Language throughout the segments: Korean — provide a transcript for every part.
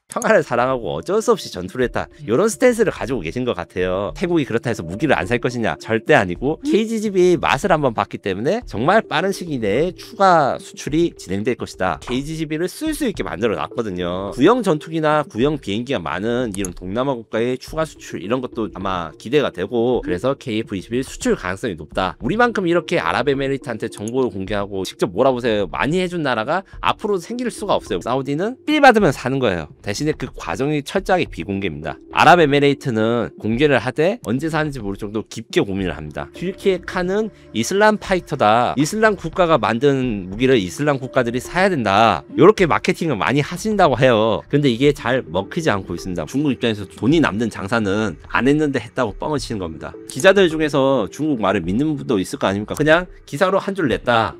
평화를 사랑하고 어쩔 수 없이 전투를 했다, 이런 스탠스를 가지고 계신 것 같아요. 태국이 그렇다 해서 무기를 안 살 것이냐? 절대 아니고 KGGB 맛을 한번 봤기 때문에 정말 빠른 시기 내에 추가 수출이 진행될 것이다. KGGB를 쓸 수 있게 만들어 놨거든요. 구형 전투기나 구형 비행기가 많은 이런 동남아 국가의 추가 수출, 이런 것도 아마 기대가 되고, 그래서 KF-21 수출 가능성이 높다. 우리만큼 이렇게 아랍에미리트한테 정보를 공개하고 직접 몰아보세요 많이 해준 나라가 앞으로 생길 수가 없어요. 사우디는 삘 받으면 사는 거예요. 대신에 그 과정이 철저하게 비공개입니다. 아랍에미레이트는 공개를 하되 언제 사는지 모를 정도로 깊게 고민을 합니다. 튀르키예 칸은 이슬람 파이터다, 이슬람 국가가 만든 무기를 이슬람 국가들이 사야 된다, 이렇게 마케팅을 많이 하신다고 해요. 근데 이게 잘 먹히지 않고 있습니다. 중국 입장에서 돈이 남는 장사는 안 했는데 했다고 뻥을 치는 겁니다. 기자들 중에서 중국 말을 믿는 분도 있을 거 아닙니까? 그냥 기사로 한 줄 냈다.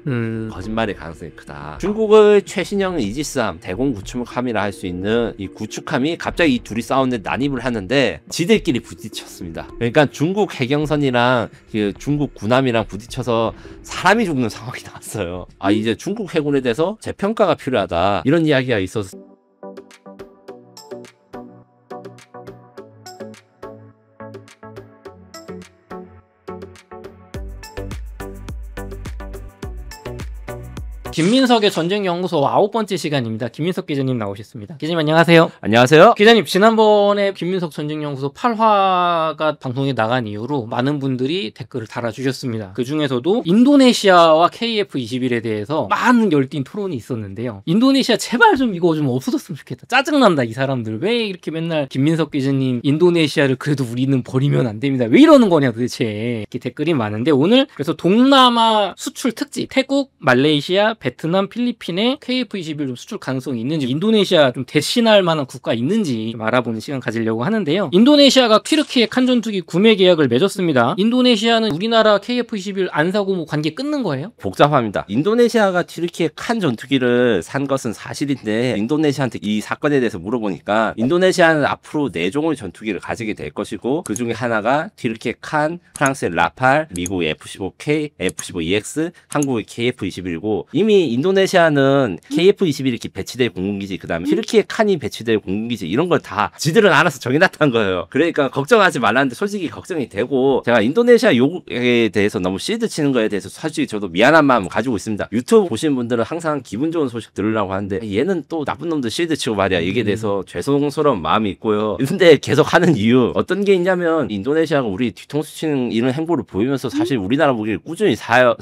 거짓말의 가능성이 크다. 중국의 최신형 이지스함 대공 구축함이라 할 수 있는 이 구축함이 갑자기 이 둘이 싸우는데 난입을 하는데 지들끼리 부딪혔습니다. 그러니까 중국 해경선이랑 그 중국 군함이랑 부딪혀서 사람이 죽는 상황이 나왔어요. 아, 이제 중국 해군에 대해서 재평가가 필요하다, 이런 이야기가 있어서 김민석의 전쟁연구소 9번째 시간입니다. 김민석 기자님 나오셨습니다. 기자님 안녕하세요. 안녕하세요. 기자님, 지난번에 김민석 전쟁연구소 8화가 방송에 나간 이후로 많은 분들이 댓글을 달아주셨습니다. 그 중에서도 인도네시아와 KF-21에 대해서 많은 열띤 토론이 있었는데요. 인도네시아 제발 좀 이거 좀 없어졌으면 좋겠다. 짜증난다 이 사람들. 왜 이렇게 맨날 김민석 기자님 인도네시아를 그래도 우리는 버리면 안 됩니다. 왜 이러는 거냐 도대체. 이렇게 댓글이 많은데, 오늘 그래서 동남아 수출 특집, 태국, 말레이시아, 베트남, 필리핀에 KF-21 수출 가능성이 있는지, 인도네시아 좀 대신할 만한 국가 있는지 좀 알아보는 시간 가지려고 하는데요. 인도네시아가 튀르키예 칸 전투기 구매 계약을 맺었습니다. 인도네시아는 우리나라 KF-21 안 사고 뭐 관계 끊는 거예요? 복잡합니다. 인도네시아가 튀르키예 칸 전투기를 산 것은 사실인데, 인도네시아한테 이 사건에 대해서 물어보니까 인도네시아는 앞으로 4종의 전투기를 가지게 될 것이고, 그 중에 하나가 튀르키예 칸, 프랑스의 라팔, 미국의 F-15K, F-15EX, 한국의 KF-21이고, 이미 인도네시아는 KF-21 이렇게 배치될 공군기지, 그 다음에 튀르키예 칸이 배치될 공군기지, 이런 걸 다 지들은 알아서 정해놨다는 거예요. 그러니까 걱정하지 말라는데 솔직히 걱정이 되고, 제가 인도네시아 요구에 대해서 너무 시드 치는 거에 대해서 솔직히 저도 미안한 마음 가지고 있습니다. 유튜브 보시는 분들은 항상 기분 좋은 소식 들으려고 하는데, 얘는 또 나쁜 놈들 시드 치고 말이야, 이게 대해서 죄송스러운 마음이 있고요. 근데 계속 하는 이유 어떤 게 있냐면, 인도네시아가 우리 뒤통수 치는 이런 행보를 보이면서 사실 우리나라 무기를 꾸준히 쌓여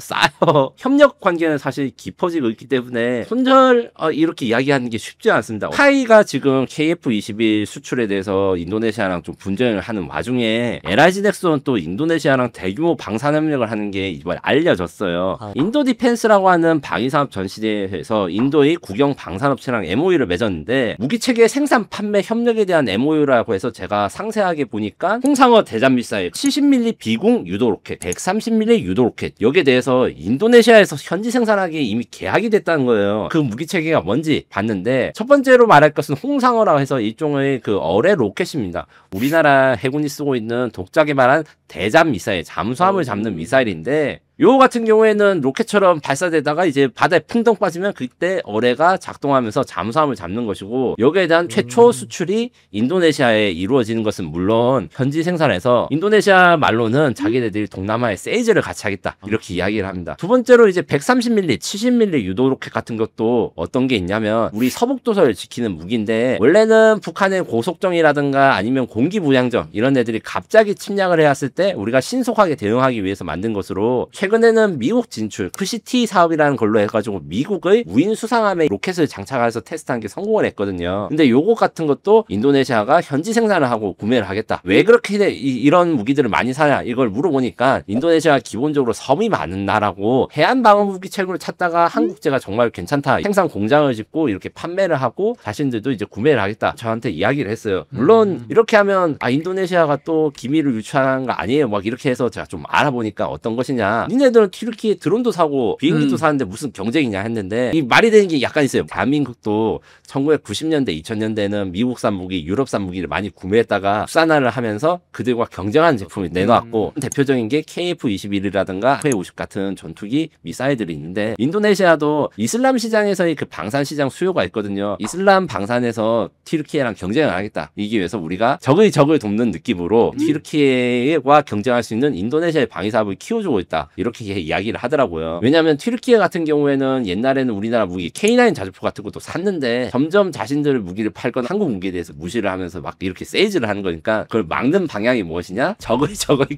협력 관계는 사실 깊어지고 있기 때문에 손절 이렇게 이야기하는 게 쉽지 않습니다. 타이가 지금 KF-21 수출에 대해서 인도네시아랑 좀 분쟁을 하는 와중에 LIG 넥슨은 또 인도네시아랑 대규모 방산 협력을 하는 게 이번에 알려졌어요. 인도 디펜스라고 하는 방위산업 전시대에서 인도의 국영 방산업체랑 MOU를 맺었는데, 무기체계 생산 판매 협력에 대한 MOU라고 해서 제가 상세하게 보니까 홍상어 대잠 미사일, 70mm 비공 유도 로켓, 130mm 유도 로켓, 여기에 대해서 인도네시아에서 현지 생산하기 이미 계약이 됐다는 거예요. 그 무기체계가 뭔지 봤는데, 첫 번째로 말할 것은 홍상어라고 해서 일종의 그 어뢰 로켓입니다. 우리나라 해군이 쓰고 있는 독자 개발한 대잠 미사일, 잠수함을 잡는 미사일인데, 요 같은 경우에는 로켓처럼 발사되다가 이제 바다에 풍덩 빠지면 그때 어뢰가 작동하면서 잠수함을 잡는 것이고, 여기에 대한 최초 수출이 인도네시아에 이루어지는 것은 물론 현지 생산해서 인도네시아 말로는 자기네들이 동남아에 세이즈를 같이 하겠다, 이렇게 이야기를 합니다. 두 번째로 이제 130mm, 70mm 유도 로켓 같은 것도 어떤 게 있냐면, 우리 서북도서를 지키는 무기인데, 원래는 북한의 고속정이라든가 아니면 공기부양정 이런 애들이 갑자기 침략을 해왔을 때 우리가 신속하게 대응하기 위해서 만든 것으로, 최근에는 미국 진출, 크시티 사업이라는 걸로 해가지고 미국의 무인 수상함에 로켓을 장착해서 테스트한 게 성공을 했거든요. 근데 요거 같은 것도 인도네시아가 현지 생산을 하고 구매를 하겠다. 왜 그렇게 이런 무기들을 많이 사냐, 이걸 물어보니까, 인도네시아가 기본적으로 섬이 많은 나라고 해안 방어 무기 채굴을 찾다가 한국제가 정말 괜찮다, 생산 공장을 짓고 이렇게 판매를 하고 자신들도 이제 구매를 하겠다, 저한테 이야기를 했어요. 물론 이렇게 하면 인도네시아가 또 기밀을 유출하는 거 아니에요, 막 이렇게 해서 제가 좀 알아보니까 어떤 것이냐, 니네들은 튀르키예 드론도 사고 비행기도 사는데 무슨 경쟁이냐 했는데 이 말이 되는 게 약간 있어요. 대한민국도 1990년대, 2000년대는 미국산 무기, 유럽산 무기를 많이 구매했다가 국산화를 하면서 그들과 경쟁하는 제품을 내놓았고 대표적인 게 KF-21이라든가 F-50 같은 전투기 미사일들이 있는데 인도네시아도 이슬람 시장에서의 그 방산 시장 수요가 있거든요. 이슬람 방산에서 튀르키예랑 경쟁을 하겠다. 이기 위해서 우리가 적의 적을 돕는 느낌으로 튀르키예와 경쟁할 수 있는 인도네시아의 방위사업을 키워주고 있다. 이렇게 이야기를 하더라고요. 왜냐하면 튀르키예 같은 경우에는 옛날에는 우리나라 무기 K9 자주포 같은 것도 샀는데 점점 자신들 무기를 팔건 한국 무기에 대해서 무시를 하면서 막 이렇게 세일즈를 하는 거니까 그걸 막는 방향이 무엇이냐? 적을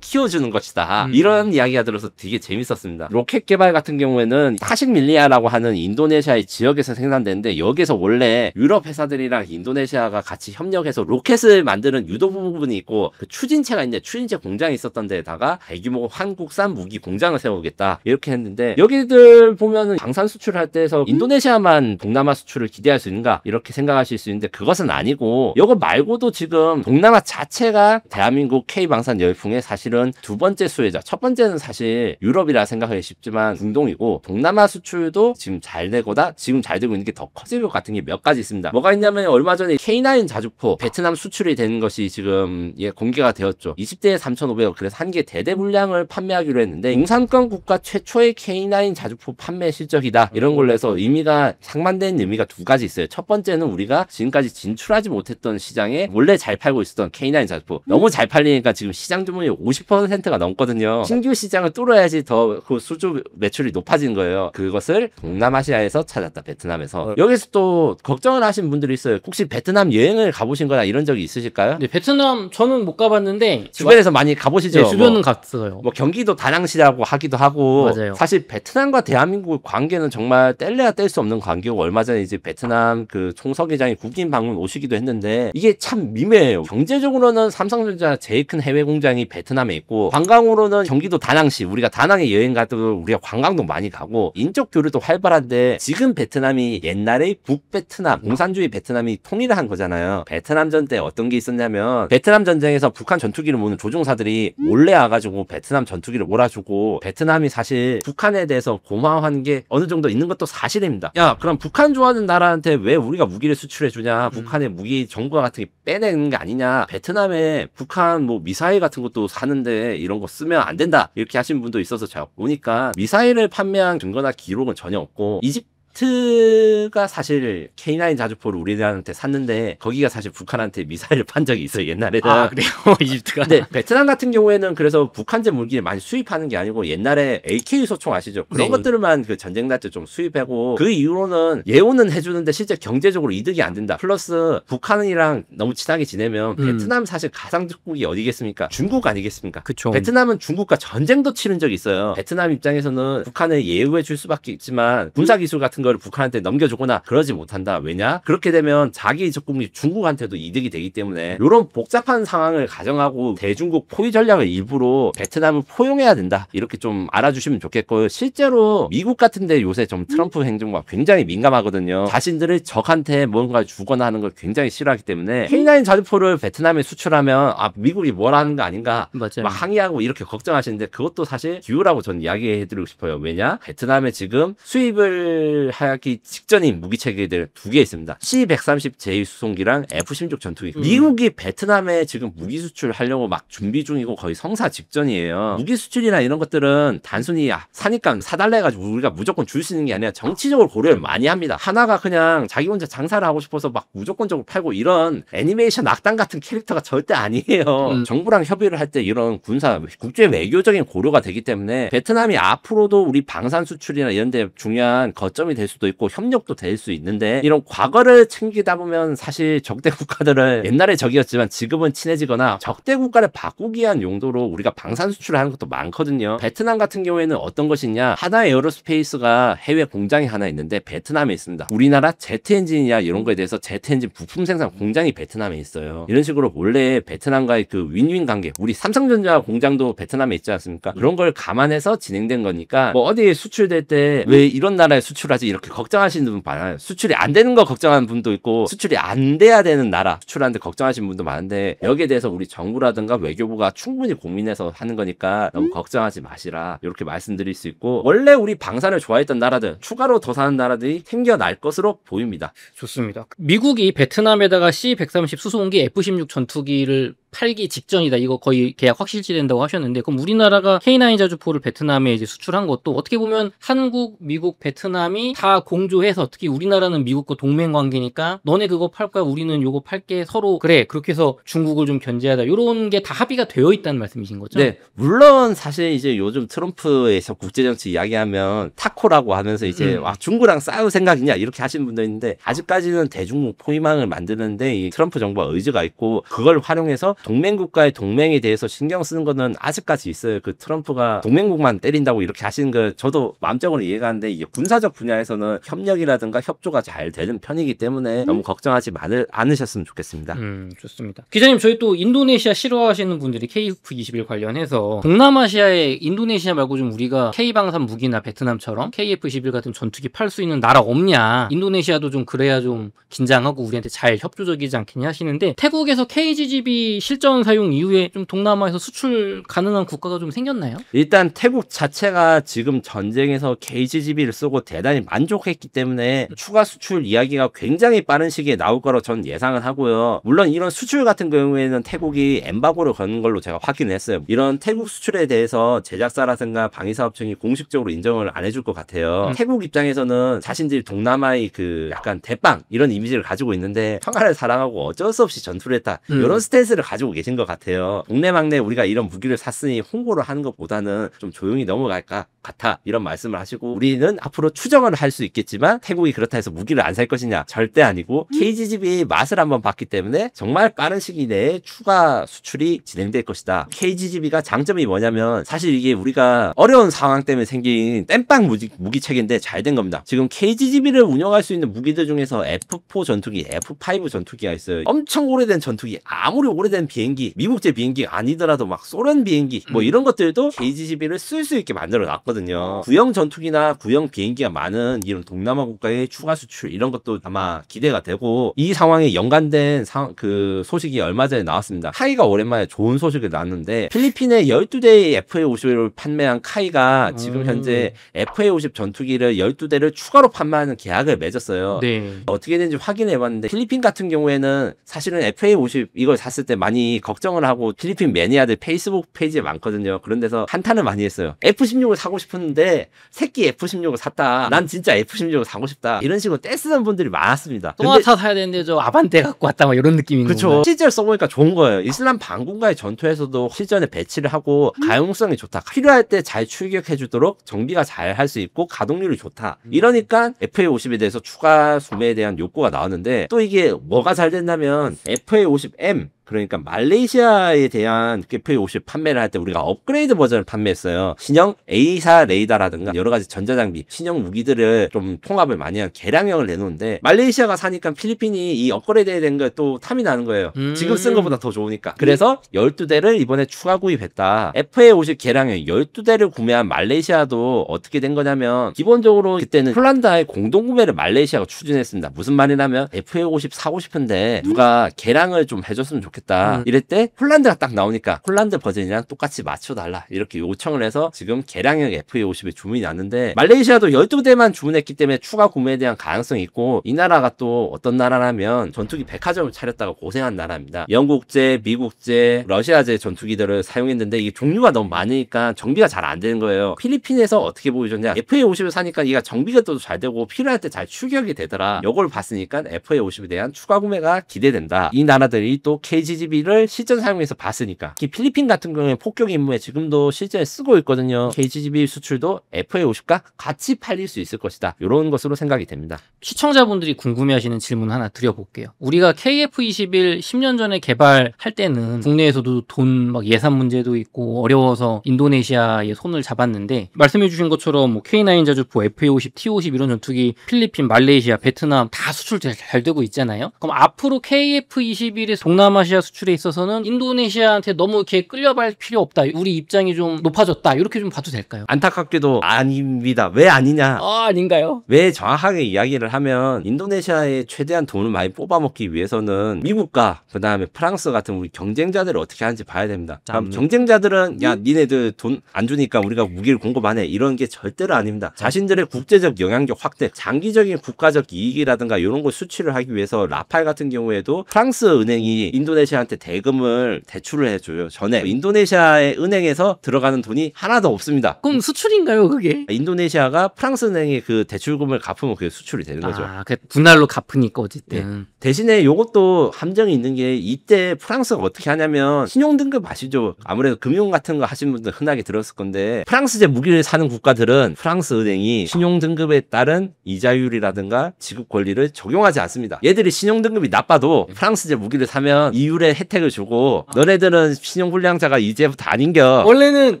키워주는 것이다. 이런 이야기가 들어서 되게 재밌었습니다. 로켓 개발 같은 경우에는 타식밀리아라고 하는 인도네시아의 지역에서 생산되는데 여기서 원래 유럽 회사들이랑 인도네시아가 같이 협력해서 로켓을 만드는 유도 부분이 있고 그 추진체가 있는데 추진체 공장이 있었던 데에다가 대규모 한국산 무기 공장을 세우겠다 이렇게 했는데 여기들 보면은 방산 수출을 할 때에서 인도네시아만 동남아 수출을 기대할 수 있는가 이렇게 생각하실 수 있는데 그것은 아니고 이거 말고도 지금 동남아 자체가 대한민국 K방산 열풍의 사실은 두 번째 수혜자. 첫 번째는 사실 유럽이라 생각하기 쉽지만 중동이고 동남아 수출도 지금 잘 되거나 지금 잘 되고 있는 게 더 커질 것 같은 게 몇 가지 있습니다. 뭐가 있냐면 얼마 전에 K9 자주포 베트남 수출이 되는 것이 지금 공개가 되었죠. 20대에 3,500억 그래서 한 개 대대 물량을 판매하기로 했는데 공산권 국가 최초의 K9 자주포 판매 실적이다. 이런 걸로 해서 의미가 상반된 의미가 두 가지 있어요. 첫 번째는 우리가 지금까지 진출하지 못했던 시장에 원래 잘 팔고 있었던 K9 자주포 너무 잘 팔리니까 지금 시장 주문이 50%가 넘거든요. 신규 시장을 뚫어야지 더 그 수주 매출이 높아진 거예요. 그것을 동남아시아에서 찾았다. 베트남에서. 여기서 또 걱정을 하신 분들이 있어요. 혹시 베트남 여행을 가보신 거나 이런 적이 있으실까요? 네, 베트남 저는 못 가봤는데 주변에서 많이 가보시죠? 네, 주변은 갔어요. 뭐 경기도 다낭시라고 하기도 하고 맞아요. 사실 베트남과 대한민국의 관계는 정말 뗄래야 뗄 수 없는 관계고 얼마 전에 이제 베트남 그 총서기장이 국빈 방문 오시기도 했는데 이게 참 미묘해요. 경제적으로는 삼성전자 제일 큰 해외 공장이 베트남에 있고 관광으로는 경기도 다낭시 우리가 다낭에 여행 가도 우리가 관광도 많이 가고 인적 교류도 활발한데 지금 베트남이 옛날에 북베트남 공산주의 베트남이 통일을 한 거잖아요. 베트남전 때 어떤 게 있었냐면 베트남 전쟁에서 북한 전투기를 모는 조종사들이 몰래 와가지고 베트남 전투기를 몰아주고 베트남이 사실 북한에 대해서 고마워하는 게 어느 정도 있는 것도 사실입니다. 야 그럼 북한 좋아하는 나라한테 왜 우리가 무기를 수출해주냐 북한의 무기 정보와 같은 게 빼내는 게 아니냐 베트남에 북한 뭐 미사일 같은 것도 사는데 이런 거 쓰면 안 된다 이렇게 하신 분도 있어서 제가 보니까 미사일을 판매한 증거나 기록은 전혀 없고 이집트가 사실 K9 자주포를 우리나라한테 샀는데 거기가 사실 북한한테 미사일을 판 적이 있어요 옛날에는. 아 그래요? 이집트가? 근데 베트남 같은 경우에는 그래서 북한제 무기를 많이 수입하는 게 아니고 옛날에 AK 소총 아시죠? 그런 네. 것들만 그 전쟁 날 때 좀 수입하고 그 이후로는 예우는 해주는데 실제 경제적으로 이득이 안 된다. 플러스 북한이랑 너무 친하게 지내면 베트남 사실 가상적국이 어디겠습니까? 중국 아니겠습니까? 그쵸. 베트남은 중국과 전쟁도 치른 적이 있어요. 베트남 입장에서는 북한을 예우해 줄 수밖에 있지만 군사기술 같은 걸 북한한테 넘겨주거나 그러지 못한다. 왜냐? 그렇게 되면 자기 적국이 중국한테도 이득이 되기 때문에 이런 복잡한 상황을 가정하고 대중국 포위 전략을 일부러 베트남을 포용해야 된다. 이렇게 좀 알아주시면 좋겠고 실제로 미국 같은데 요새 좀 트럼프 행정과 굉장히 민감하거든요. 자신들의 적한테 뭔가 주거나 하는 걸 굉장히 싫어하기 때문에 K9 자주포를 베트남에 수출하면 아 미국이 뭘 하는 거 아닌가 맞아요. 막 항의하고 이렇게 걱정하시는데 그것도 사실 기우라고 저는 이야기해드리고 싶어요. 왜냐? 베트남에 지금 수입을 하기 직전인 무기체계들 두 개 있습니다. C-130 제2수송기랑 F-16 전투기. 미국이 베트남에 지금 무기 수출하려고 막 준비 중이고 거의 성사 직전이에요. 무기 수출이나 이런 것들은 단순히 사니까 사달래가지고 우리가 무조건 줄 수 있는 게 아니라 정치적으로 고려를 많이 합니다. 하나가 그냥 자기 혼자 장사를 하고 싶어서 막 무조건적으로 팔고 이런 애니메이션 악당 같은 캐릭터가 절대 아니에요. 정부랑 협의를 할 때 이런 군사, 국제 외교적인 고려가 되기 때문에 베트남이 앞으로도 우리 방산 수출이나 이런 데 중요한 거점이 될 수도 있고 협력도 될 수 있는데 이런 과거를 챙기다 보면 사실 적대 국가들을 옛날에 적이었지만 지금은 친해지거나 적대 국가를 바꾸기 위한 용도로 우리가 방산 수출을 하는 것도 많거든요. 베트남 같은 경우에는 어떤 것이냐 하나 에어로스페이스가 해외 공장이 하나 있는데 베트남에 있습니다. 우리나라 제트 엔진이야 이런 거에 대해서 제트 엔진 부품 생산 공장이 베트남에 있어요. 이런 식으로 원래 베트남과의 그 윈윈 관계 우리 삼성전자 공장도 베트남에 있지 않습니까? 그런 걸 감안해서 진행된 거니까 뭐 어디에 수출될 때 왜 이런 나라에 수출하지 이렇게 걱정하시는 분 많아요. 수출이 안 되는 거 걱정하는 분도 있고 수출이 안 돼야 되는 나라 수출하는데 걱정하시는 분도 많은데 여기에 대해서 우리 정부라든가 외교부가 충분히 고민해서 하는 거니까 너무 걱정하지 마시라 이렇게 말씀드릴 수 있고 원래 우리 방산을 좋아했던 나라들 추가로 더 사는 나라들이 생겨날 것으로 보입니다. 좋습니다. 미국이 베트남에다가 C-130 수송기 F-16 전투기를 팔기 직전이다. 이거 거의 계약 확실시된다고 하셨는데 그럼 우리나라가 K9 자주포를 베트남에 이제 수출한 것도 어떻게 보면 한국, 미국, 베트남이 다 공조해서 특히 우리나라는 미국과 동맹 관계니까 너네 그거 팔 거야 우리는 요거 팔게 서로 그래 그렇게 해서 중국을 좀 견제하다 이런 게 다 합의가 되어 있다는 말씀이신 거죠? 네, 물론 사실 이제 요즘 트럼프에서 국제정치 이야기하면 타코라고 하면서 이제 와 중국랑 싸울 생각이냐 이렇게 하시는 분도 있는데 아직까지는 대중국 포위망을 만드는데 이 트럼프 정부가 의지가 있고 그걸 활용해서 동맹국가의 동맹에 대해서 신경 쓰는 거는 아직까지 있어요. 그 트럼프가 동맹국만 때린다고 이렇게 하시는 거 저도 마음적으로 이해가 하는데 이게 군사적 분야에서는 협력이라든가 협조가 잘 되는 편이기 때문에 너무 걱정하지 않으셨으면 좋겠습니다. 좋습니다. 기자님 저희 또 인도네시아 싫어하시는 분들이 KF-21 관련해서 동남아시아에 인도네시아 말고 좀 우리가 K방산 무기나 베트남처럼 KF-21 같은 전투기 팔 수 있는 나라 없냐 인도네시아도 좀 그래야 좀 긴장하고 우리한테 잘 협조적이지 않겠냐 하시는데 태국에서 KGGB 실전 사용 이후에 좀 동남아에서 수출 가능한 국가가 좀 생겼나요? 일단 태국 자체가 지금 전쟁에서 KGGB를 쓰고 대단히 만족했기 때문에 추가 수출 이야기가 굉장히 빠른 시기에 나올 거라고 저는 예상을 하고요. 물론 이런 수출 같은 경우에는 태국이 엠바고를 거는 걸로 제가 확인을 했어요. 이런 태국 수출에 대해서 제작사라든가 방위사업청이 공식적으로 인정을 안 해줄 것 같아요. 태국 입장에서는 자신들이 동남아의 그 약간 대빵 이런 이미지를 가지고 있는데 평화를 사랑하고 어쩔 수 없이 전투를 했다. 이런 스탠스를 가지고 계신 것 같아요. 동네막내 우리가 이런 무기를 샀으니 홍보를 하는 것보다는 좀 조용히 넘어갈까 같아 이런 말씀을 하시고 우리는 앞으로 추정을 할 수 있겠지만 태국이 그렇다 해서 무기를 안 살 것이냐 절대 아니고 KGGB 맛을 한번 봤기 때문에 정말 빠른 시기 내에 추가 수출이 진행될 것이다. KGGB가 장점이 뭐냐면 사실 이게 우리가 어려운 상황 때문에 생긴 땜빵 무기 체계인데 잘 된 겁니다. 지금 KGGB를 운영할 수 있는 무기들 중에서 F4 전투기, F5 전투기가 있어요. 엄청 오래된 전투기, 아무리 오래된 비행기, 미국제 비행기가 아니더라도 막 소련 비행기 뭐 이런 것들도 KGGB를 쓸 수 있게 만들어 놨거든요. 구형 전투기나 구형 비행기가 많은 이런 동남아 국가의 추가 수출 이런 것도 아마 기대가 되고 이 상황에 연관된 그 소식이 얼마 전에 나왔습니다. 카이가 오랜만에 좋은 소식을 나왔는데 필리핀에 12대의 FA-50을 판매한 카이가 지금 현재 FA-50 전투기를 12대를 추가로 판매하는 계약을 맺었어요. 네. 어떻게 되는지 확인해봤는데 필리핀 같은 경우에는 사실은 FA-50 이걸 샀을 때 많이 걱정을 하고 필리핀 매니아들 페이스북 페이지에 많거든요. 그런 데서 한탄을 많이 했어요. F-16을 사고 싶었는데 새끼 F-16을 샀다. 난 진짜 F-16을 사고 싶다. 이런 식으로 떼쓰는 분들이 많았습니다. 소나타 사야 되는데 저 아반떼 갖고 왔다 막 이런 느낌인 거죠. 그렇죠. 실제로 써보니까 좋은 거예요. 이슬람 반군과의 전투에서도 실전에 배치를 하고 가용성이 좋다. 필요할 때 잘 출격해주도록 정비가 잘 할 수 있고 가동률이 좋다. 이러니까 FA-50에 대해서 추가 구매에 대한 욕구가 나왔는데 또 이게 뭐가 잘 됐냐면 FA-50M 그러니까 말레이시아에 대한 FA-50 판매를 할 때 우리가 업그레이드 버전을 판매했어요. 신형 A4 레이더라든가 여러 가지 전자장비, 신형 무기들을 좀 통합을 많이 한 개량형을 내놓는데 말레이시아가 사니까 필리핀이 이 업그레이드에 된 거 또 탐이 나는 거예요. 지금 쓴 것보다 더 좋으니까. 그래서 12대를 이번에 추가 구입했다. FA-50 개량형 12대를 구매한 말레이시아도 어떻게 된 거냐면 기본적으로 그때는 폴란드와의 공동구매를 말레이시아가 추진했습니다. 무슨 말이냐면 FA-50 사고 싶은데 누가 개량을 좀 해줬으면 좋겠다. 이럴 때 폴란드가 딱 나오니까 폴란드 버전이랑 똑같이 맞춰달라 이렇게 요청을 해서 지금 개량형 FA-50이 주문이 났는데 말레이시아도 12대만 주문했기 때문에 추가 구매에 대한 가능성이 있고 이 나라가 또 어떤 나라라면 전투기 백화점을 차렸다가 고생한 나라입니다. 영국제, 미국제, 러시아제 전투기들을 사용했는데 이게 종류가 너무 많으니까 정비가 잘 안 되는 거예요. 필리핀에서 어떻게 보여줬냐 FA-50을 사니까 이가 정비가 또 잘 되고 필요할 때 잘 출격이 되더라. 요걸 봤으니까 FA-50에 대한 추가 구매가 기대된다. 이 나라들이 또 KGGB를 실전 사용해서 봤으니까 특히 필리핀 같은 경우에 폭격 임무에 지금도 실전에 쓰고 있거든요. KGGB 수출도 FA-50과 같이 팔릴 수 있을 것이다. 이런 것으로 생각이 됩니다. 시청자분들이 궁금해하시는 질문 하나 드려볼게요. 우리가 KF-21 10년 전에 개발할 때는 국내에서도 돈 막 예산 문제도 있고 어려워서 인도네시아에 손을 잡았는데 말씀해주신 것처럼 뭐 K9 자주포, FA-50, T-50 이런 전투기 필리핀, 말레이시아, 베트남 다 수출 잘 되고 있잖아요. 그럼 앞으로 KF-21의 동남아시아 인도네시아 수출에 있어서는 인도네시아한테 너무 이렇게 끌려갈 필요 없다. 우리 입장이 좀 높아졌다. 이렇게 좀 봐도 될까요? 안타깝게도 아닙니다. 왜 아니냐? 아닌가요? 왜 정확하게 이야기를 하면 인도네시아에 최대한 돈을 많이 뽑아먹기 위해서는 미국과 그 다음에 프랑스 같은 우리 경쟁자들을 어떻게 하는지 봐야 됩니다. 그럼 경쟁자들은 야 니네들 돈 안 주니까 우리가 무기를 공급 안 해 이런 게 절대로 아닙니다. 자신들의 국제적 영향력 확대, 장기적인 국가적 이익이라든가 이런 걸 수출을 하기 위해서 라팔 같은 경우에도 프랑스 은행이 인도네시아한테 대금을 대출을 해줘요. 전에 인도네시아의 은행에서 들어가는 돈이 하나도 없습니다. 그럼 수출인가요, 그게? 인도네시아가 프랑스 은행에 그 대출금을 갚으면 그게 수출이 되는 거죠. 그 분할로 갚으니까 어쨌든. 대신에 이것도 함정이 있는 게 이때 프랑스가 어떻게 하냐면 신용등급 아시죠? 아무래도 금융 같은 거 하신 분들 흔하게 들었을 건데 프랑스제 무기를 사는 국가들은 프랑스 은행이 신용등급에 따른 이자율이라든가 지급 권리를 적용하지 않습니다. 얘들이 신용등급이 나빠도 프랑스제 무기를 사면 이율의 혜택을 주고 너네들은 신용불량자가 이제부터 아닌겨. 원래는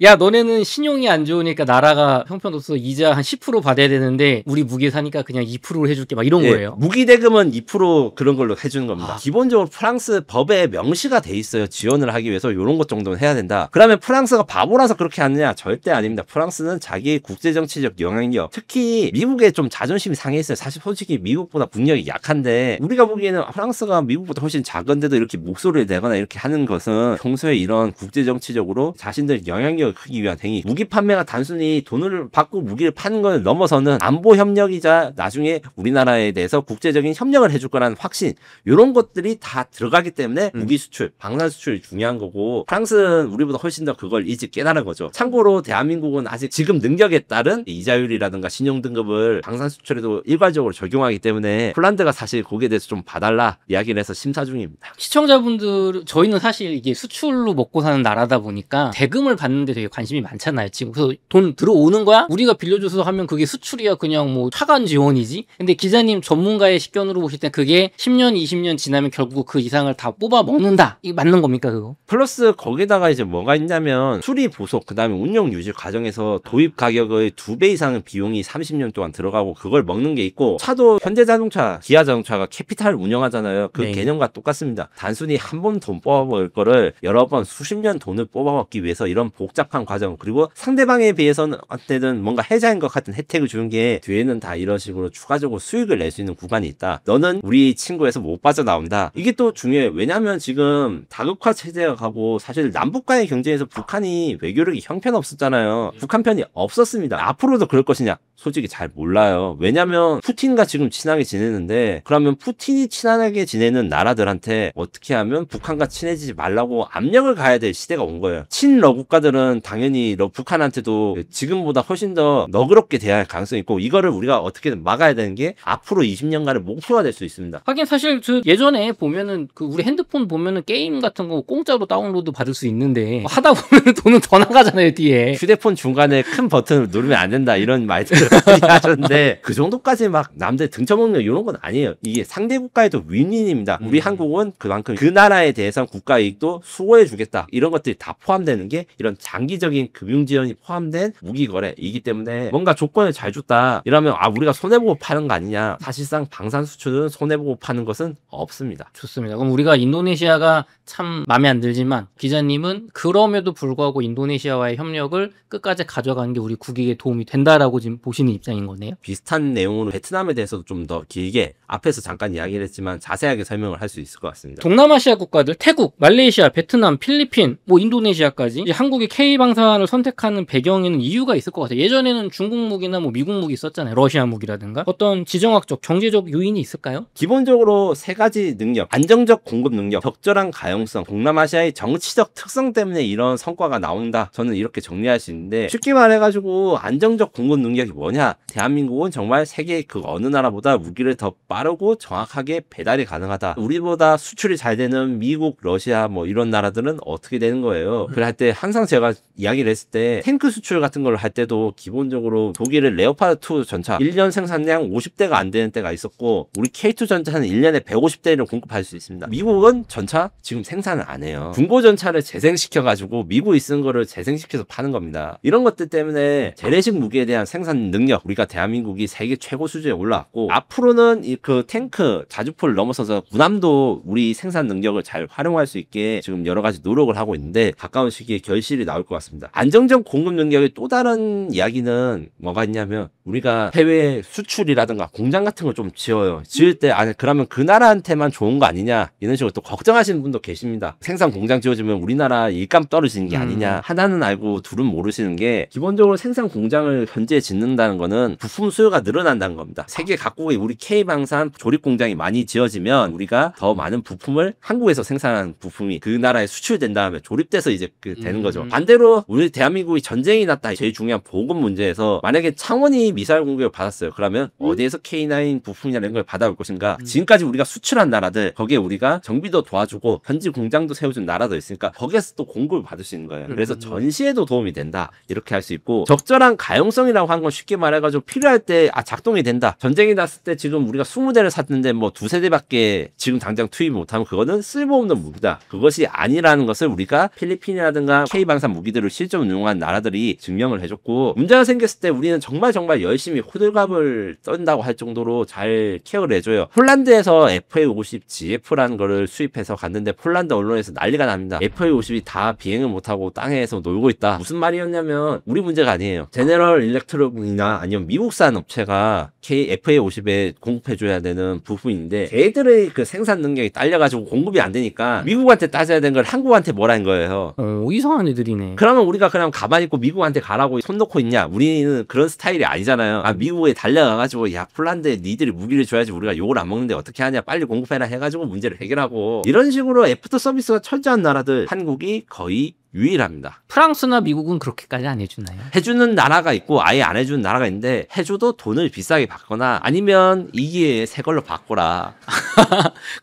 야 너네는 신용이 안 좋으니까 나라가 형편없어 이자 한 10% 받아야 되는데 우리 무기 사니까 그냥 2%를 해줄게 막 이런 거예요. 무기 대금은 2% 그런 걸로 해주는 겁니다. 기본적으로 프랑스 법에 명시가 돼 있어요. 지원을 하기 위해서 이런 것 정도는 해야 된다. 그러면 프랑스가 바보라서 그렇게 하느냐? 절대 아닙니다. 프랑스는 자기의 국제정치적 영향력, 특히 미국에 좀 자존심이 상해 있어요. 사실 솔직히 미국보다 국력이 약한데 우리가 보기에는 프랑스가 미국보다 훨씬 작은데도 이렇게 목소리를 내거나 이렇게 하는 것은 평소에 이런 국제정치적으로 자신들 영향력을 크기 위한 행위. 무기 판매가 단순히 돈을 받고 무기를 파는 걸 넘어서는 안보 협력이자 나중에 우리나라에 대해서 국제적인 협력을 해줄 거라는 확신, 이런 것들이 다 들어가기 때문에 무기 수출, 방산 수출이 중요한 거고 프랑스는 우리보다 훨씬 더 그걸 일찍 깨달은 거죠. 참고로 대한민국은 아직 지금 능력에 따른 이자율이라든가 신용등급을 방산 수출에도 일괄적으로 적용하기 때문에 폴란드가 사실 거기에 대해서 좀 봐달라 이야기를 해서 심사 중입니다. 시청자분들 저희는 사실 이게 수출로 먹고 사는 나라다 보니까 대금을 받는데 되게 관심이 많잖아요. 지금 그래서 돈 들어오는 거야? 우리가 빌려줘서 하면 그게 수출이야. 그냥 뭐 차관 지원이지. 근데 기자님 전문가의 식견으로 보실 때 그게 10년, 20년 지나면 결국 그 이상을 다 뽑아 먹는다. 이게 맞는 겁니까 그거? 플러스 거기다가 이제 뭐가 있냐면 수리 보속 그다음에 운영 유지 과정에서 도입 가격의 2배 이상의 비용이 30년 동안 들어가고 그걸 먹는 게 있고 차도 현대자동차, 기아자동차가 캐피탈 운영하잖아요. 그 개념과 똑같습니다. 단순히 한 번 돈 뽑아먹을 거를 여러 번 수십 년 돈을 뽑아먹기 위해서 이런 복잡한 과정 그리고 상대방에 비해서는 어때든 뭔가 해자인 것 같은 혜택을 주는 게 뒤에는 다 이런 식으로 추가적으로 수익을 낼 수 있는 구간이 있다. 너는 우리 친구에서 못 빠져나온다. 이게 또 중요해. 왜냐하면 지금 다극화 체제가 가고 사실 남북 간의 경쟁에서 북한이 외교력이 형편없었잖아요. 북한 편이 없었습니다. 앞으로도 그럴 것이냐? 솔직히 잘 몰라요. 왜냐면 푸틴과 지금 친하게 지내는데 그러면 푸틴이 친하게 지내는 나라들한테 어떻게 하면 북한과 친해지지 말라고 압력을 가야 될 시대가 온 거예요. 친러 국가들은 당연히 북한한테도 지금보다 훨씬 더 너그럽게 대할 가능성이 있고 이거를 우리가 어떻게든 막아야 되는 게 앞으로 20년간의 목표가 될 수 있습니다. 하긴 사실 예전에 보면은 그 우리 핸드폰 보면은 게임 같은 거 공짜로 다운로드 받을 수 있는데 하다 보면 돈은 더 나가잖아요 뒤에. 휴대폰 중간에 큰 버튼을 누르면 안 된다 이런 말들을 많이 하셨는데 그 정도까지 막 남들 등쳐먹는 이런 건 아니에요. 이게 상대 국가에도 윈윈입니다. 우리 한국은 그만큼 그 나라에 대해서 국가 이익도 수호해 주겠다 이런 것들이 다 포함되는 게 이런 장기적인 금융 지원이 포함된 무기 거래이기 때문에 뭔가 조건을 잘 줬다 이러면 우리가 손해보고 파는 거 아니냐. 사실상 방산 수출은 손해보고 파는 것은 없습니다. 좋습니다. 그럼 우리가 인도네시아가 참 마음에 안 들지만 기자님은 그럼에도 불구하고 인도네시아와의 협력을 끝까지 가져가는 게 우리 국익에 도움이 된다라고 지금 보시는 입장인 거네요. 비슷한 내용으로 베트남에 대해서도 좀 더 길게 앞에서 잠깐 이야기를 했지만 자세하게 설명을 할 수 있을 것 같습니다. 동남아시아 국가들 태국, 말레이시아, 베트남, 필리핀, 뭐 인도네시아까지 이제 한국이 K방산을 선택하는 배경에는 이유가 있을 것 같아요. 예전에는 중국 무기나 뭐 미국 무기 썼잖아요. 러시아 무기라든가. 어떤 지정학적, 경제적 요인이 있을까요? 기본적으로 세 가지 능력, 안정적 공급 능력, 적절한 가용성, 동남아시아의 정치적 특성 때문에 이런 성과가 나온다. 저는 이렇게 정리할 수 있는데 쉽게 말해가지고 안정적 공급 능력이 뭐냐? 대한민국은 정말 세계 그 어느 나라보다 무기를 더 빠르고 정확하게 배달이 가능하다. 우리보다 수출이 잘 되는 미국, 러시아 뭐 이런 나라들은 어떻게 되는 거예요? 그럴 때 항상 제가 이야기를 했을 때 탱크 수출 같은 걸 할 때도 기본적으로 독일은 레오파드 2 전차 1년 생산량 50대가 안 되는 때가 있었고 우리 K2 전차는 1년에 150대를 공급할 수 있습니다. 미국은 전차 지금 생산을 안 해요. 중고 전차를 재생시켜가지고 미국이 쓴 거를 재생시켜서 파는 겁니다. 이런 것들 때문에 재래식 무기에 대한 생산 능력 우리가 대한민국이 세계 최고 수준에 올라왔고 앞으로는 그 탱크 자주포를 넘어서서 군함도 우리 생산 능력을 잘 활용할 수 있게 지금 여러 가지 노력을 하고 있는데 가까운 시기에 결실이 나올 것 같습니다. 안정적 공급 능력의 또 다른 이야기는 뭐가 있냐면 우리가 해외 수출이라든가 공장 같은 걸 좀 지어요. 지을 때 아니 그러면 그 나라한테만 좋은 거 아니냐 이런 식으로 또 걱정하시는 분도 계십니다. 생산 공장 지어지면 우리나라 일감 떨어지는 게 아니냐. 하나는 알고 둘은 모르시는 게 기본적으로 생산 공장을 현재 짓는다는 거는 부품 수요가 늘어난다는 겁니다. 세계 각국의 우리 K방산 조립 공장이 많이 지어지면 우리가 더 많은 부품을 한국에서 생산한 부품이 그 나라에 수출된 다음에 조립돼서 이제 되는 거죠. 반대로 우리 대한민국이 전쟁이 났다 제일 중요한 보급 문제에서 만약에 창원이 미사일 공격을 받았어요. 그러면 어디에서 K9 부품이나 이런 걸 받아올 것인가. 지금까지 우리가 수출한 나라들 거기에 우리가 정비도 도와주고 현지 공장도 세워준 나라도 있으니까 거기에서 또 공급을 받을 수 있는 거예요. 그래서 전시에도 도움이 된다. 이렇게 할 수 있고 적절한 가용성이라고 한 건 쉽게 말해가지고 필요할 때 작동이 된다. 전쟁이 났을 때 지금 우리가 20대를 샀는데 뭐 두세 대밖에 지금 당장 투입 못하면 그거는 쓸모없는 무기다. 그것이 아니라는 것을 우리가 필리핀이라든가 K방산 무기들을 실전 운용한 나라들이 증명을 해줬고 문제가 생겼을 때 우리는 정말 열심히 호들갑을 떤다고 할 정도로 잘 케어를 해줘요. 폴란드에서 FA-50 GF라는 거를 수입해서 갔는데 폴란드 언론에서 난리가 납니다. FA-50이 다 비행을 못하고 땅에서 놀고 있다. 무슨 말이었냐면 우리 문제가 아니에요. 제네럴 일렉트로닉이나 아니면 미국산 업체가 FA-50에 공급해줘야 되는 부분인데 걔들의 그 생산 능력이 딸려가지고 공급이 안 되니까 미국한테 따져야 되는 걸 한국한테 뭐라는 거예요. 이상한 애들이네. 그러면 우리가 그냥 가만히 있고 미국한테 가라고 손 놓고 있냐? 우리는 그런 스타일이 아니잖아요. 미국에 달려가가지고 야 폴란드에 니들이 무기를 줘야지 우리가 욕을 안 먹는데 어떻게 하냐? 빨리 공급해라 해가지고 문제를 해결하고 이런 식으로 애프터 서비스가 철저한 나라들 한국이 거의 유일합니다. 프랑스나 미국은 그렇게까지 안 해주나요? 해주는 나라가 있고 아예 안 해주는 나라가 있는데 해줘도 돈을 비싸게 받거나 아니면 이 기회에 새 걸로 바꿔라.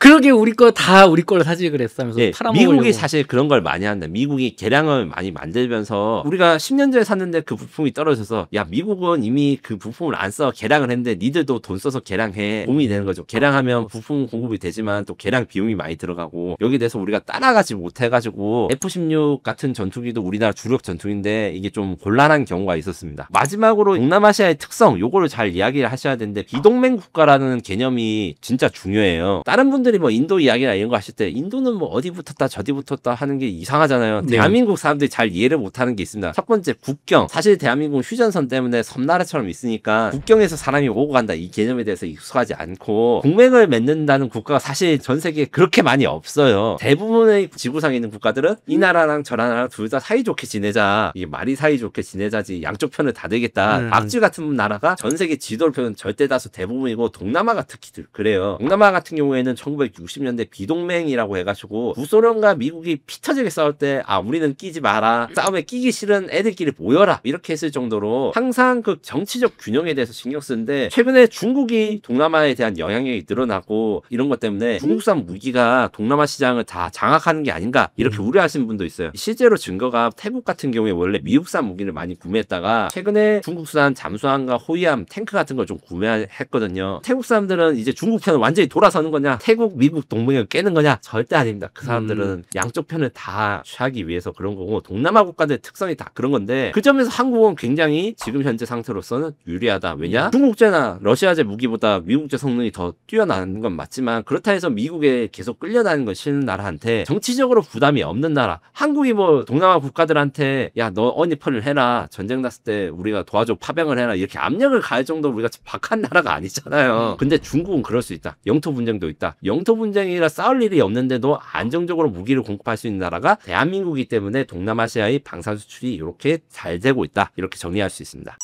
그러게 우리 거 다 우리 걸로 사지 그랬으면서 네, 팔아먹으려고. 미국이 사실 그런 걸 많이 한다. 미국이 개량을 많이 만들면서 우리가 10년 전에 샀는데 그 부품이 떨어져서 야 미국은 이미 그 부품을 안 써 개량을 했는데 니들도 돈 써서 개량해. 도움이 되는 거죠. 개량하면 부품 공급이 되지만 또 개량 비용이 많이 들어가고 여기에 대해서 우리가 따라가지 못해가지고 F-16 같은 전투기도 우리나라 주력 전투기인데 이게 좀 곤란한 경우가 있었습니다. 마지막으로 동남아시아의 특성 요거를 잘 이야기를 하셔야 되는데 비동맹 국가라는 개념이 진짜 중요해요. 다른 분들이 뭐 인도 이야기나 이런 거 하실 때 인도는 뭐 어디 붙었다 저디 붙었다 하는 게 이상하잖아요. 네. 대한민국 사람들이 잘 이해를 못하는 게 있습니다. 첫 번째 국경. 사실 대한민국은 휴전선 때문에 섬나라처럼 있으니까 국경에서 사람이 오고 간다 이 개념에 대해서 익숙하지 않고 동맹을 맺는다는 국가가 사실 전 세계에 그렇게 많이 없어요. 대부분의 지구상에 있는 국가들은 이 나라랑 저 나라 둘 다 사이좋게 지내자. 이게 말이 사이좋게 지내자지 양쪽 편을 다 되겠다. 박쥐 같은 나라가 전 세계 지도를 펴는 절대 다수 대부분이고 동남아가 특히 그래요. 동남아 같은 경우에는 1960년대 비동맹이라고 해가지고 구소련과 미국이 피 터지게 싸울 때 우리는 끼지 마라. 싸움에 끼기 싫은 애들끼리 모여라. 이렇게 했을 정도로 항상 그 정치적 균형에 대해서 신경 쓰는데 최근에 중국이 동남아에 대한 영향력이 늘어나고 이런 것 때문에 중국산 무기가 동남아 시장을 다 장악하는 게 아닌가 이렇게 우려하시는 분도 있어요. 실제로 증거가 태국 같은 경우에 원래 미국산 무기를 많이 구매했다가 최근에 중국산 잠수함과 호위함 탱크 같은 걸 좀 구매했거든요. 태국 사람들은 이제 중국 편을 완전히 돌아서는 거냐 태국 미국 동맹을 깨는 거냐 절대 아닙니다. 그 사람들은 양쪽 편을 다 취하기 위해서 그런 거고 동남아 국가들의 특성이 다 그런 건데 그 점에서 한국은 굉장히 지금 현재 상태로서는 유리하다. 왜냐? 중국제나 러시아제 무기보다 미국제 성능이 더 뛰어나는 건 맞지만 그렇다 해서 미국에 계속 끌려다니는 건 싫은 나라한테 정치적으로 부담이 없는 나라. 한국이 뭐 동남아 국가들한테 야 너 언니펀을 해라 전쟁 났을 때 우리가 도와줘 파병을 해라 이렇게 압력을 가할 정도로 우리가 박한 나라가 아니잖아요. 근데 중국은 그럴 수 있다. 영토 분쟁도 있다. 영토 분쟁이라 싸울 일이 없는데도 안정적으로 무기를 공급할 수 있는 나라가 대한민국이기 때문에 동남아시아의 방산 수출이 이렇게 잘 되고 있다. 이렇게 정리할 수 있습니다.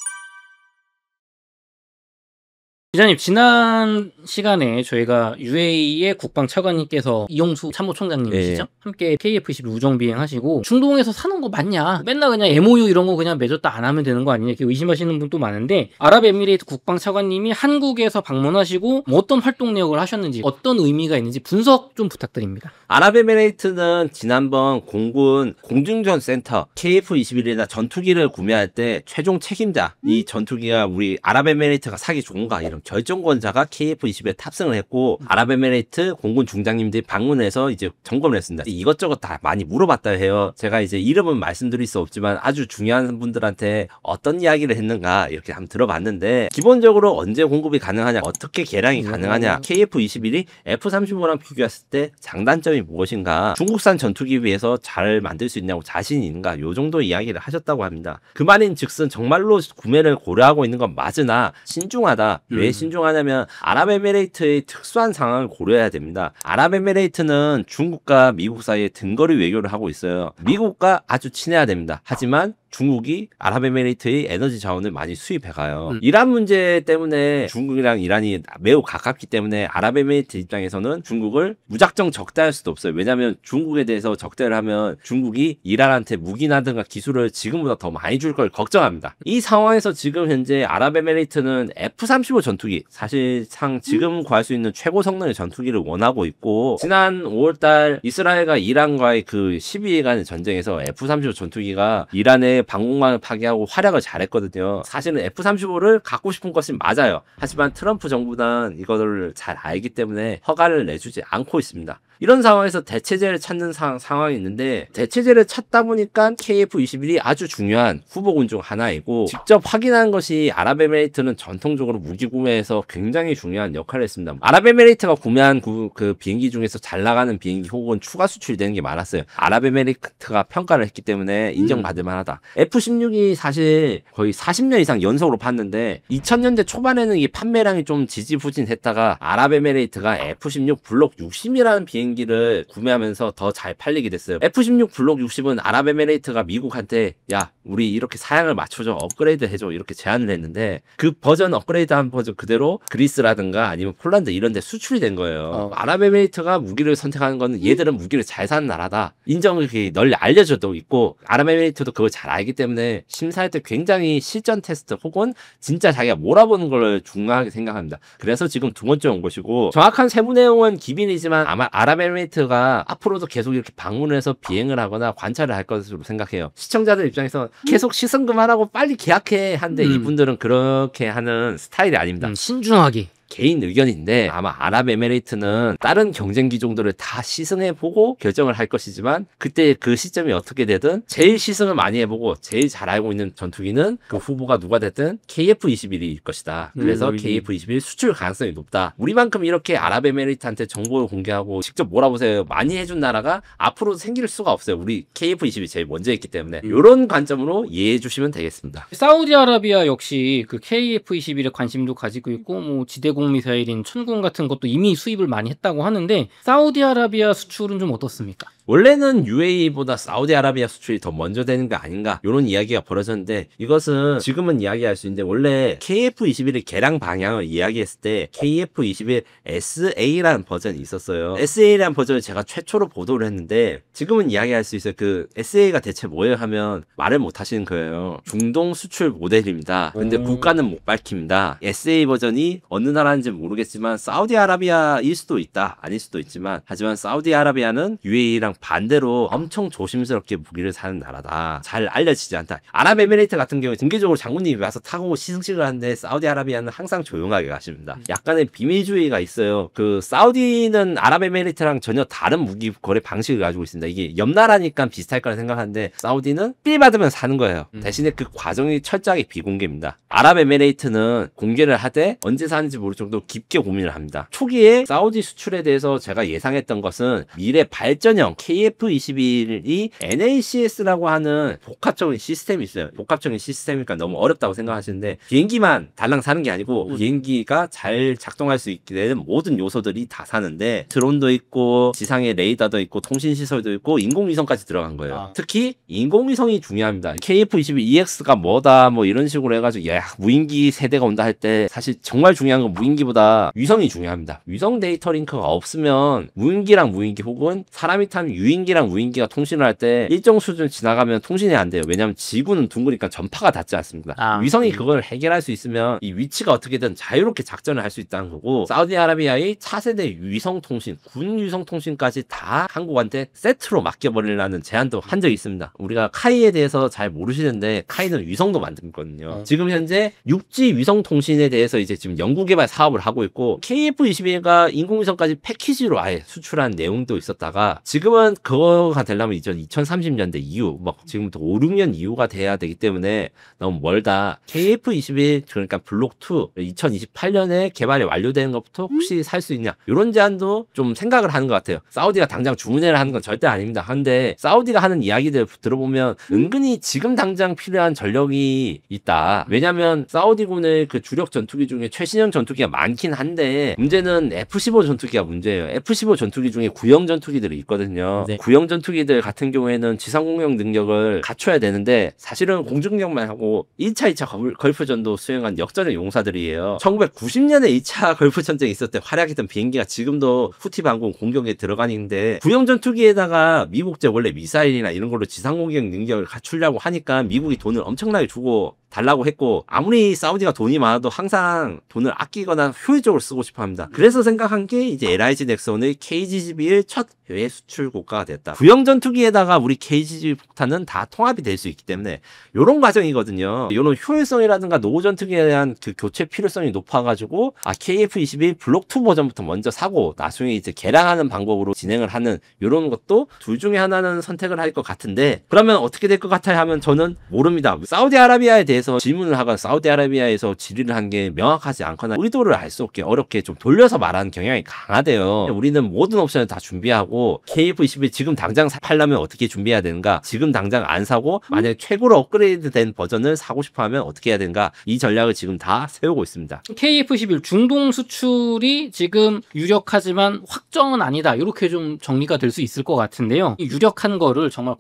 기자님, 지난 시간에 저희가 UAE의 국방차관님께서 이용수 참모총장님이시죠? 네. 함께 KF-21 우정 비행하시고 중동에서 사는 거 맞냐? 맨날 그냥 MOU 이런 거 그냥 맺었다 안 하면 되는 거 아니냐? 이렇게 의심하시는 분도 많은데 아랍에미레이트 국방차관님이 한국에서 방문하시고 뭐 어떤 활동 내역을 하셨는지 어떤 의미가 있는지 분석 좀 부탁드립니다. 아랍에미레이트는 지난번 공군 공중전센터 KF-21이나 전투기를 구매할 때 최종 책임자, 이 전투기가 우리 아랍에미레이트가 사기 좋은가 이런 결정권자가 KF-21에 탑승을 했고 아랍에미레이트 공군 중장님들이 방문해서 이제 점검을 했습니다. 이것저것 다 많이 물어봤다 해요. 제가 이제 이름은 말씀드릴 수 없지만 아주 중요한 분들한테 어떤 이야기를 했는가 이렇게 한번 들어봤는데 기본적으로 언제 공급이 가능하냐, 어떻게 개량이 가능하냐, KF-21이 F-35랑 비교했을 때 장단점이 무엇인가, 중국산 전투기 위해서 잘 만들 수 있냐고 자신이 있는가, 요 정도 이야기를 하셨다고 합니다. 그 말인 즉슨 정말로 구매를 고려하고 있는 건 맞으나 신중하다. 왜 신중하냐면 아랍에미레이트의 특수한 상황을 고려해야 됩니다. 아랍에미레이트는 중국과 미국 사이에 등거리 외교를 하고 있어요. 미국과 아주 친해야 됩니다. 하지만 중국이 아랍에미레이트의 에너지 자원을 많이 수입해가요. 이란 문제 때문에 중국이랑 이란이 매우 가깝기 때문에 아랍에미레이트 입장에서는 중국을 무작정 적대할 수도 없어요. 왜냐하면 중국에 대해서 적대를 하면 중국이 이란한테 무기나든가 기술을 지금보다 더 많이 줄 걸 걱정합니다. 이 상황에서 지금 현재 아랍에미레이트는 F-35 전투기, 사실상 지금 구할 수 있는 최고 성능의 전투기를 원하고 있고 지난 5월달 이스라엘과 이란과의 그 12일간의 전쟁에서 F-35 전투기가 이란의 방공망을 파괴하고 활약을 잘했거든요. 사실은 F-35를 갖고 싶은 것이 맞아요. 하지만 트럼프 정부는 이거를 잘 알기 때문에 허가를 내주지 않고 있습니다. 이런 상황에서 대체제를 찾는 상황이 있는데 대체제를 찾다 보니까 KF-21이 아주 중요한 후보군 중 하나이고 직접 확인한 것이 아랍에미레이트는 전통적으로 무기 구매에서 굉장히 중요한 역할을 했습니다. 아랍에미레이트가 구매한 그 비행기 중에서 잘 나가는 비행기 혹은 추가 수출되는 게 많았어요. 아랍에미레이트가 평가를 했기 때문에 인정받을 만하다. F-16이 사실 거의 40년 이상 연속으로 팠는데 2000년대 초반에는 이 판매량이 좀 지지부진했다가 아랍에미레이트가 F-16 블록 60이라는 비행기를 구매하면서 더 잘 팔리게 됐어요. F-16 블록 60은 아랍에미레이트가 미국한테 야 우리 이렇게 사양을 맞춰줘, 업그레이드 해줘 이렇게 제안을 했는데 그 버전 업그레이드한 버전 그대로 그리스라든가 아니면 폴란드 이런 데 수출이 된 거예요. 아랍에미레이트가 무기를 선택하는 거는 얘들은 무기를 잘 사는 나라다 인정이 널리 알려져도 있고 아랍에미레이트도 그걸 잘 알기 때문에 심사할 때 굉장히 실전 테스트 혹은 진짜 자기가 몰아보는 걸 중요하게 생각합니다. 그래서 지금 두 번째 온 것이고 정확한 세부 내용은 기빈이지만 아마 아랍에미레이트가 앞으로도 계속 이렇게 방문을 해서 비행을 하거나 관찰을 할 것으로 생각해요. 시청자들 입장에서 계속 시승 그만하고 빨리 계약해 한데 이분들은 그렇게 하는 스타일이 아닙니다. 신중하게. 개인 의견인데 아마 아랍에미레이트는 다른 경쟁 기종들을 다 시승해보고 결정을 할 것이지만 그때 그 시점이 어떻게 되든 제일 시승을 많이 해보고 제일 잘 알고 있는 전투기는 그 후보가 누가 됐든 KF-21일 것이다. 그래서 KF-21 수출 가능성이 높다. 우리만큼 이렇게 아랍에미레이트한테 정보를 공개하고 직접 몰아보세요 많이 해준 나라가 앞으로 생길 수가 없어요. 우리 KF-21 제일 먼저 했기 때문에 이런 관점으로 이해해 주시면 되겠습니다. 사우디아라비아 역시 그 KF-21에 관심도 가지고 있고 뭐 지대공 미사일인 천군 같은 것도 이미 수입을 많이 했다고 하는데 사우디아라비아 수출은 좀 어떻습니까? 원래는 UAE보다 사우디아라비아 수출이 더 먼저 되는 거 아닌가 이런 이야기가 벌어졌는데 이것은 지금은 이야기할 수 있는데 원래 KF-21의 개량 방향을 이야기했을 때 KF-21 SA라는 버전이 있었어요. SA라는 버전을 제가 최초로 보도를 했는데 지금은 이야기할 수 있어요. 그 SA가 대체 뭐예요 하면 말을 못 하시는 거예요. 중동 수출 모델입니다. 근데 국가는 못 밝힙니다. SA 버전이 어느 나라인지 모르겠지만 사우디아라비아일 수도 있다 아닐 수도 있지만 하지만 사우디아라비아는 UAE랑 반대로 엄청 조심스럽게 무기를 사는 나라다. 잘 알려지지 않다. 아랍에미레이트 같은 경우에 등기적으로 장군님이 와서 타고 시승식을 하는데 사우디아라비아는 항상 조용하게 가십니다. 약간의 비밀주의가 있어요. 그 사우디는 아랍에미레이트랑 전혀 다른 무기 거래 방식을 가지고 있습니다. 이게 옆나라니까 비슷할 거라 생각하는데 사우디는 삘 받으면 사는 거예요. 대신에 그 과정이 철저하게 비공개입니다. 아랍에미레이트는 공개를 하되 언제 사는지 모를 정도로 깊게 고민을 합니다. 초기에 사우디 수출에 대해서 제가 예상했던 것은 미래 발전형 KF-21이 NACS라고 하는 복합적인 시스템이 있어요. 복합적인 시스템이니까 너무 어렵다고 생각하시는데 비행기만 달랑 사는 게 아니고 비행기가 잘 작동할 수 있게 되는 모든 요소들이 다 사는데 드론도 있고 지상에 레이더도 있고 통신시설도 있고 인공위성까지 들어간 거예요. 특히 인공위성이 중요합니다. KF-21EX가 뭐다 뭐 이런 식으로 해가지고 야 무인기 세대가 온다 할 때 사실 정말 중요한 건 무인기보다 위성이 중요합니다. 위성 데이터 링크가 없으면 무인기랑 무인기 혹은 사람이 탄 유인기랑 무인기가 통신을 할 때 일정 수준 지나가면 통신이 안 돼요. 왜냐하면 지구는 둥그니까 전파가 닿지 않습니다. 위성이 그걸 해결할 수 있으면 이 위치가 어떻게든 자유롭게 작전을 할 수 있다는 거고, 사우디아라비아의 차세대 위성 통신, 군 위성 통신까지 다 한국한테 세트로 맡겨버리려는 제안도 한 적이 있습니다. 우리가 카이에 대해서 잘 모르시는데 카이는 위성도 만들거든요. 지금 현재 육지 위성 통신에 대해서 이제 지금 연구개발 사업을 하고 있고, KF-21가 인공위성까지 패키지로 아예 수출한 내용도 있었다가 지금은 그거가 되려면 2030년대 이후 막 지금부터 5, 6년 이후가 돼야 되기 때문에 너무 멀다. KF-21 그러니까 블록2 2028년에 개발이 완료되는 것부터 혹시 살 수 있냐, 이런 제안도 좀 생각을 하는 것 같아요. 사우디가 당장 주문을 하는 건 절대 아닙니다. 근데 사우디가 하는 이야기들 들어보면 은근히 지금 당장 필요한 전력이 있다. 왜냐면 사우디군의 그 주력 전투기 중에 최신형 전투기가 많긴 한데 문제는 F-15 전투기가 문제예요. F-15 전투기 중에 구형 전투기들이 있거든요. 네. 구형 전투기들 같은 경우에는 지상 공격 능력을 갖춰야 되는데 사실은 공중력만 하고 1차, 2차 걸프전도 수행한 역전의 용사들이에요. 1990년에 2차 걸프전쟁이 있을 때 활약했던 비행기가 지금도 후티 방공 공격에 들어가는데, 구형 전투기에다가 미국제 원래 미사일이나 이런 걸로 지상 공격 능력을 갖추려고 하니까 미국이 돈을 엄청나게 주고 달라고 했고, 아무리 사우디가 돈이 많아도 항상 돈을 아끼거나 효율적으로 쓰고 싶어 합니다. 그래서 생각한 게 이제 LIG 넥슨의 KG-11 첫 해외 수출 국가가 됐다. 구형 전투기에다가 우리 KG-11 폭탄은 다 통합이 될 수 있기 때문에 이런 과정이거든요. 이런 효율성이라든가 노후 전투기에 대한 그 교체 필요성이 높아가지고 KF-21 블록2 버전부터 먼저 사고 나중에 이제 개량하는 방법으로 진행을 하는 이런 것도 둘 중에 하나는 선택을 할 것 같은데, 그러면 어떻게 될 것 같아요 하면 저는 모릅니다. 사우디아라비아에 대해서 질문을 하거나 사우디아라비아에서 질의를 한 게 명확하지 않거나 의도를 알 수 없게 어렵게 좀 돌려서 말하는 경향이 강하대요. 우리는 모든 옵션을 다 준비하고 KF-21 지금 당장 팔려면 어떻게 준비해야 되는가, 지금 당장 안 사고 만약에 최고로 업그레이드 된 버전을 사고 싶어 하면 어떻게 해야 되는가, 이 전략을 지금 다 세우고 있습니다. KF-11 중동 수출이 지금 유력하지만 확정은 아니다, 이렇게 좀 정리가 될 수 있을 것 같은데요. 유력한 거를 정말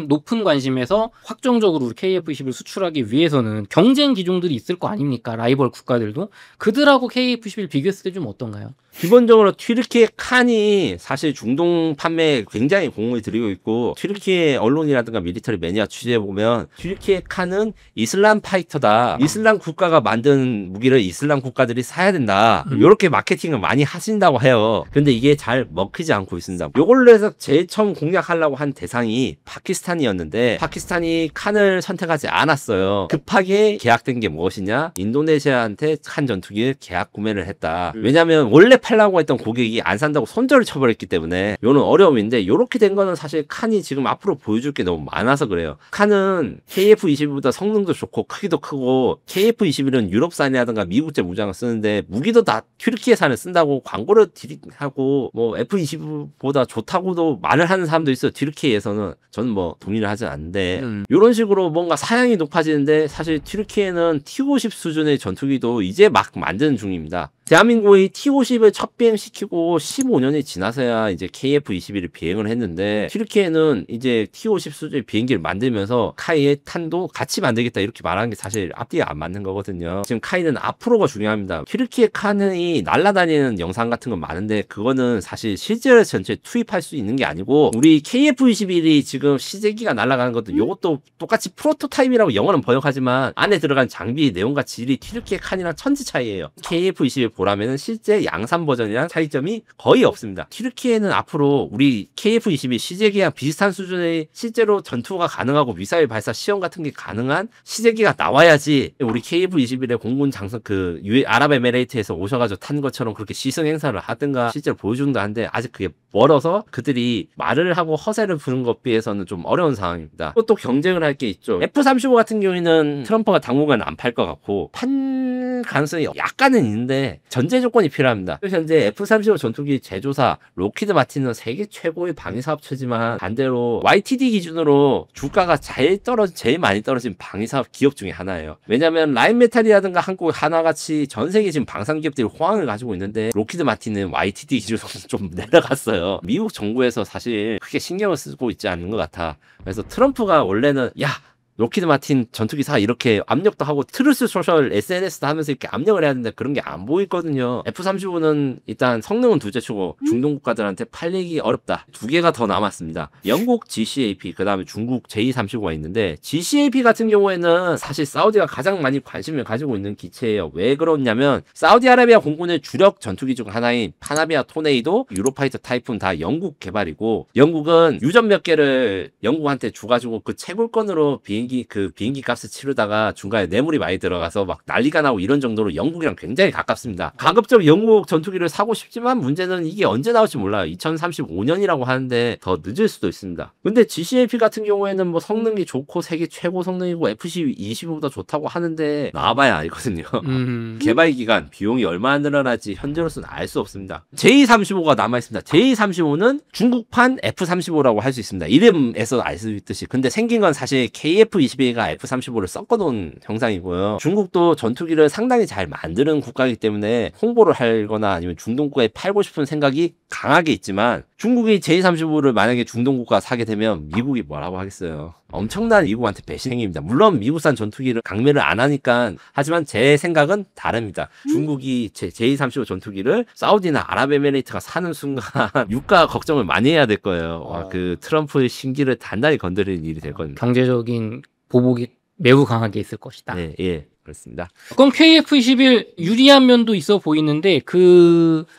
높은 관심에서 확정적으로 KF-21 수출하기 위해서는 경쟁 기종들이 있을 거 아닙니까? 라이벌 국가들도. 그들하고 KF-11 비교했을 때 좀 어떤가요? 기본적으로 튀르키예 칸이 사실 중동 판매에 굉장히 공을 들이고 있고, 튀르키예 언론이라든가 밀리터리 매니아 취재해보면 튀르키예 칸은 이슬람 파이터다, 이슬람 국가가 만든 무기를 이슬람 국가들이 사야 된다, 이렇게 마케팅을 많이 하신다고 해요. 근데 이게 잘 먹히지 않고 있습니다. 요걸로 해서 제일 처음 공략하려고 한 대상이 파키스탄이었는데 파키스탄이 칸을 선택하지 않았어요. 급하게 계약된 게 무엇이냐, 인도네시아한테 칸 전투기를 계약 구매를 했다. 왜냐면 원래 팔라고 했던 고객이 안 산다고 손절을 쳐버렸기 때문에 요는 어려움인데, 요렇게 된 거는 사실 칸이 지금 앞으로 보여줄 게 너무 많아서 그래요. 칸은 KF-21보다 성능도 좋고 크기도 크고, KF-21은 유럽산이라든가 미국제 무장을 쓰는데 무기도 다 튀르키예산을 쓴다고 광고를 하고, 뭐 F-22보다 좋다고도 말을 하는 사람도 있어요. 튀르키예에서는. 저는 뭐 동의를 하진 않는데 요런 식으로 뭔가 사양이 높아지는데, 사실 튀르키예는 T-50 수준의 전투기도 이제 막 만드는 중입니다. 대한민국이 T-50을 첫 비행시키고 15년이 지나서야 이제 KF-21을 비행을 했는데, 튀르키예는 이제 T-50 수준의 비행기를 만들면서 카이의 탄도 같이 만들겠다 이렇게 말하는 게 사실 앞뒤가 안 맞는 거거든요. 지금 카이는 앞으로가 중요합니다. 튀르키예 칸이 날아다니는 영상 같은 건 많은데 그거는 사실 실제로 전체에 투입할 수 있는 게 아니고, 우리 KF-21이 지금 시제기가 날아가는 것도 이것도 똑같이 프로토타입이라고 영어는 번역하지만 안에 들어간 장비 내용과 질이 튀르키예 칸이랑 천지 차이예요. KF-21 보라면은 실제 양산 버전이랑 차이점이 거의 없습니다. 튀르키예는 앞으로 우리 KF-21 시제기랑 비슷한 수준의 실제로 전투가 가능하고 미사일 발사 시험 같은 게 가능한 시제기가 나와야지 우리 KF-21의 공군 장성 아랍에미레이트에서 오셔가지고 탄 것처럼 그렇게 시승 행사를 하든가 실제로 보여준다 한데, 아직 그게 멀어서 그들이 말을 하고 허세를 부는 것 비해서는 좀 어려운 상황입니다. 또 경쟁을 할 게 있죠. F-35 같은 경우에는 트럼프가 당분간 안 팔 것 같고 판 가능성이 약간은 있는데 전제 조건이 필요합니다. 현재 F-35 전투기 제조사 로키드 마틴은 세계 최고의 방위사업체지만 반대로 YTD 기준으로 주가가 제일 많이 떨어진 방위사업 기업 중에 하나예요. 왜냐면 라인메탈이라든가 한국 하나같이 전 세계 지금 방산 기업들이 호황을 가지고 있는데, 로키드 마틴은 YTD 기준으로 좀 내려갔어요. 미국 정부에서 사실 크게 신경을 쓰고 있지 않는 것 같아. 그래서 트럼프가 원래는 야, 로키드 마틴 전투기사가 이렇게 압력도 하고 트루스 소셜 SNS도 하면서 이렇게 압력을 해야 되는데 그런 게 안 보이거든요. F-35는 일단 성능은 둘째치고 중동 국가들한테 팔리기 어렵다. 두 개가 더 남았습니다. 영국 GCAP, 그 다음에 중국 J-35가 있는데 GCAP 같은 경우에는 사실 사우디가 가장 많이 관심을 가지고 있는 기체예요. 왜 그러냐면 사우디아라비아 공군의 주력 전투기 중 하나인 파나비아 토네이도, 유로파이터 타이푼 다 영국 개발이고, 영국은 유전 몇 개를 영국한테 줘가지고 그 채굴권으로 비행기 값을 치르다가 중간에 뇌물이 많이 들어가서 막 난리가 나고 이런 정도로 영국이랑 굉장히 가깝습니다. 가급적 영국 전투기를 사고 싶지만 문제는 이게 언제 나올지 몰라요. 2035년이라고 하는데 더 늦을 수도 있습니다. 근데 GCAP 같은 경우에는 뭐 성능이 좋고 세계 최고 성능이고 FC-25보다 좋다고 하는데 나와봐야 알거든요. 개발 기간, 비용이 얼마나 늘어날지 현재로서는 알 수 없습니다. J-35가 남아있습니다. J-35는 중국판 F-35라고 할 수 있습니다. 이름에서 알 수 있듯이. 근데 생긴 건 사실 KF-21가 F-35를 섞어놓은 형상이고요. 중국도 전투기를 상당히 잘 만드는 국가이기 때문에 홍보를 하거나 아니면 중동국가에 팔고 싶은 생각이 강하게 있지만, 중국이 J-35를 만약에 중동국가 사게 되면 미국이 뭐라고 하겠어요. 엄청난 미국한테 배신행위입니다. 물론 미국산 전투기를 강매를 안 하니까, 하지만 제 생각은 다릅니다. 중국이 J-35 전투기를 사우디나 아랍에미레이트가 사는 순간 유가 걱정을 많이 해야 될 거예요. 와, 그 트럼프의 심기를 단단히 건드리는 일이 될 겁니다. 경제적인 보복이 매우 강하게 있을 것이다. 네, 예. 그렇습니다. 그럼 KF-21 유리한 면도 있어 보이는데,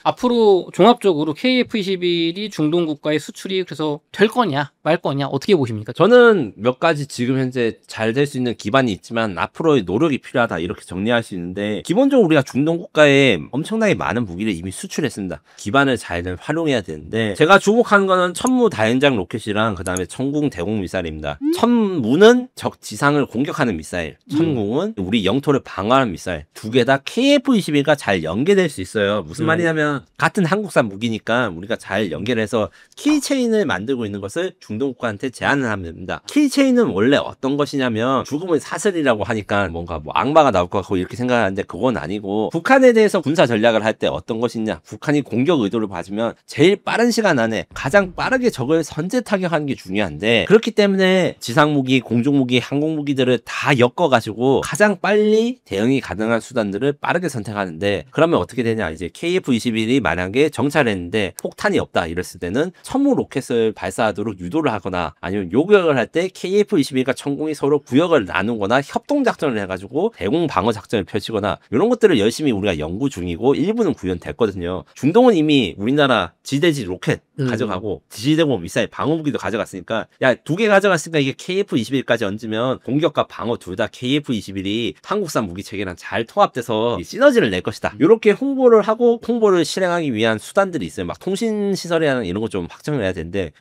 앞으로 종합적으로 KF-21이 중동 국가의 수출이 그래서 될 거냐 말 거냐 어떻게 보십니까? 저는 몇 가지 지금 현재 잘 될 수 있는 기반이 있지만 앞으로의 노력이 필요하다 이렇게 정리할 수 있는데, 기본적으로 우리가 중동 국가에 엄청나게 많은 무기를 이미 수출했습니다. 기반을 잘 활용해야 되는데, 제가 주목하는 거는 천무 다연장 로켓이랑 그 다음에 천궁 대공 미사일입니다. 천무는 적 지상을 공격하는 미사일, 천궁은 우리 영토를 방어하는 미사일, 두 개 다 KF-21과 잘 연계될 수 있어요. 무슨 말이냐면 같은 한국산 무기니까 우리가 잘 연결해서 키체인을 만들고 있는 것을 중동 국가한테 제안을 하면 됩니다. 키체인은 원래 어떤 것이냐면 죽음의 사슬이라고 하니까 뭔가 뭐 악마가 나올 것 같고 이렇게 생각하는데 그건 아니고, 북한에 대해서 군사 전략을 할 때 어떤 것이냐, 북한이 공격 의도를 봐주면 제일 빠른 시간 안에 가장 빠르게 적을 선제 타격하는 게 중요한데, 그렇기 때문에 지상무기, 공중무기, 항공무기들을 다 엮어가지고 가장 빨리 대응이 가능한 수단들을 빠르게 선택하는데, 그러면 어떻게 되냐, 이제 KF-21이 만약에 정찰했는데 폭탄이 없다 이랬을 때는 천무 로켓을 발사하도록 유도를 하거나, 아니면 요격을 할 때 KF-21과 천궁이 서로 구역을 나누거나 협동작전을 해가지고 대공 방어 작전을 펼치거나, 이런 것들을 열심히 우리가 연구 중이고 일부는 구현됐거든요. 중동은 이미 우리나라 지대지 로켓 가져가고 지대공 미사일 방어무기도 가져갔으니까, 야, 두 개 가져갔으니까 이게 KF-21까지 얹으면 공격과 방어 둘 다 KF-21이 한국산 무기 체계랑 잘 통합돼서 시너지를 낼 것이다. 이렇게 홍보를 하고 홍보를 실행하기 위한 수단들이 있어요. 막 통신시설이나 이런 거 좀 확충을 해야 되는데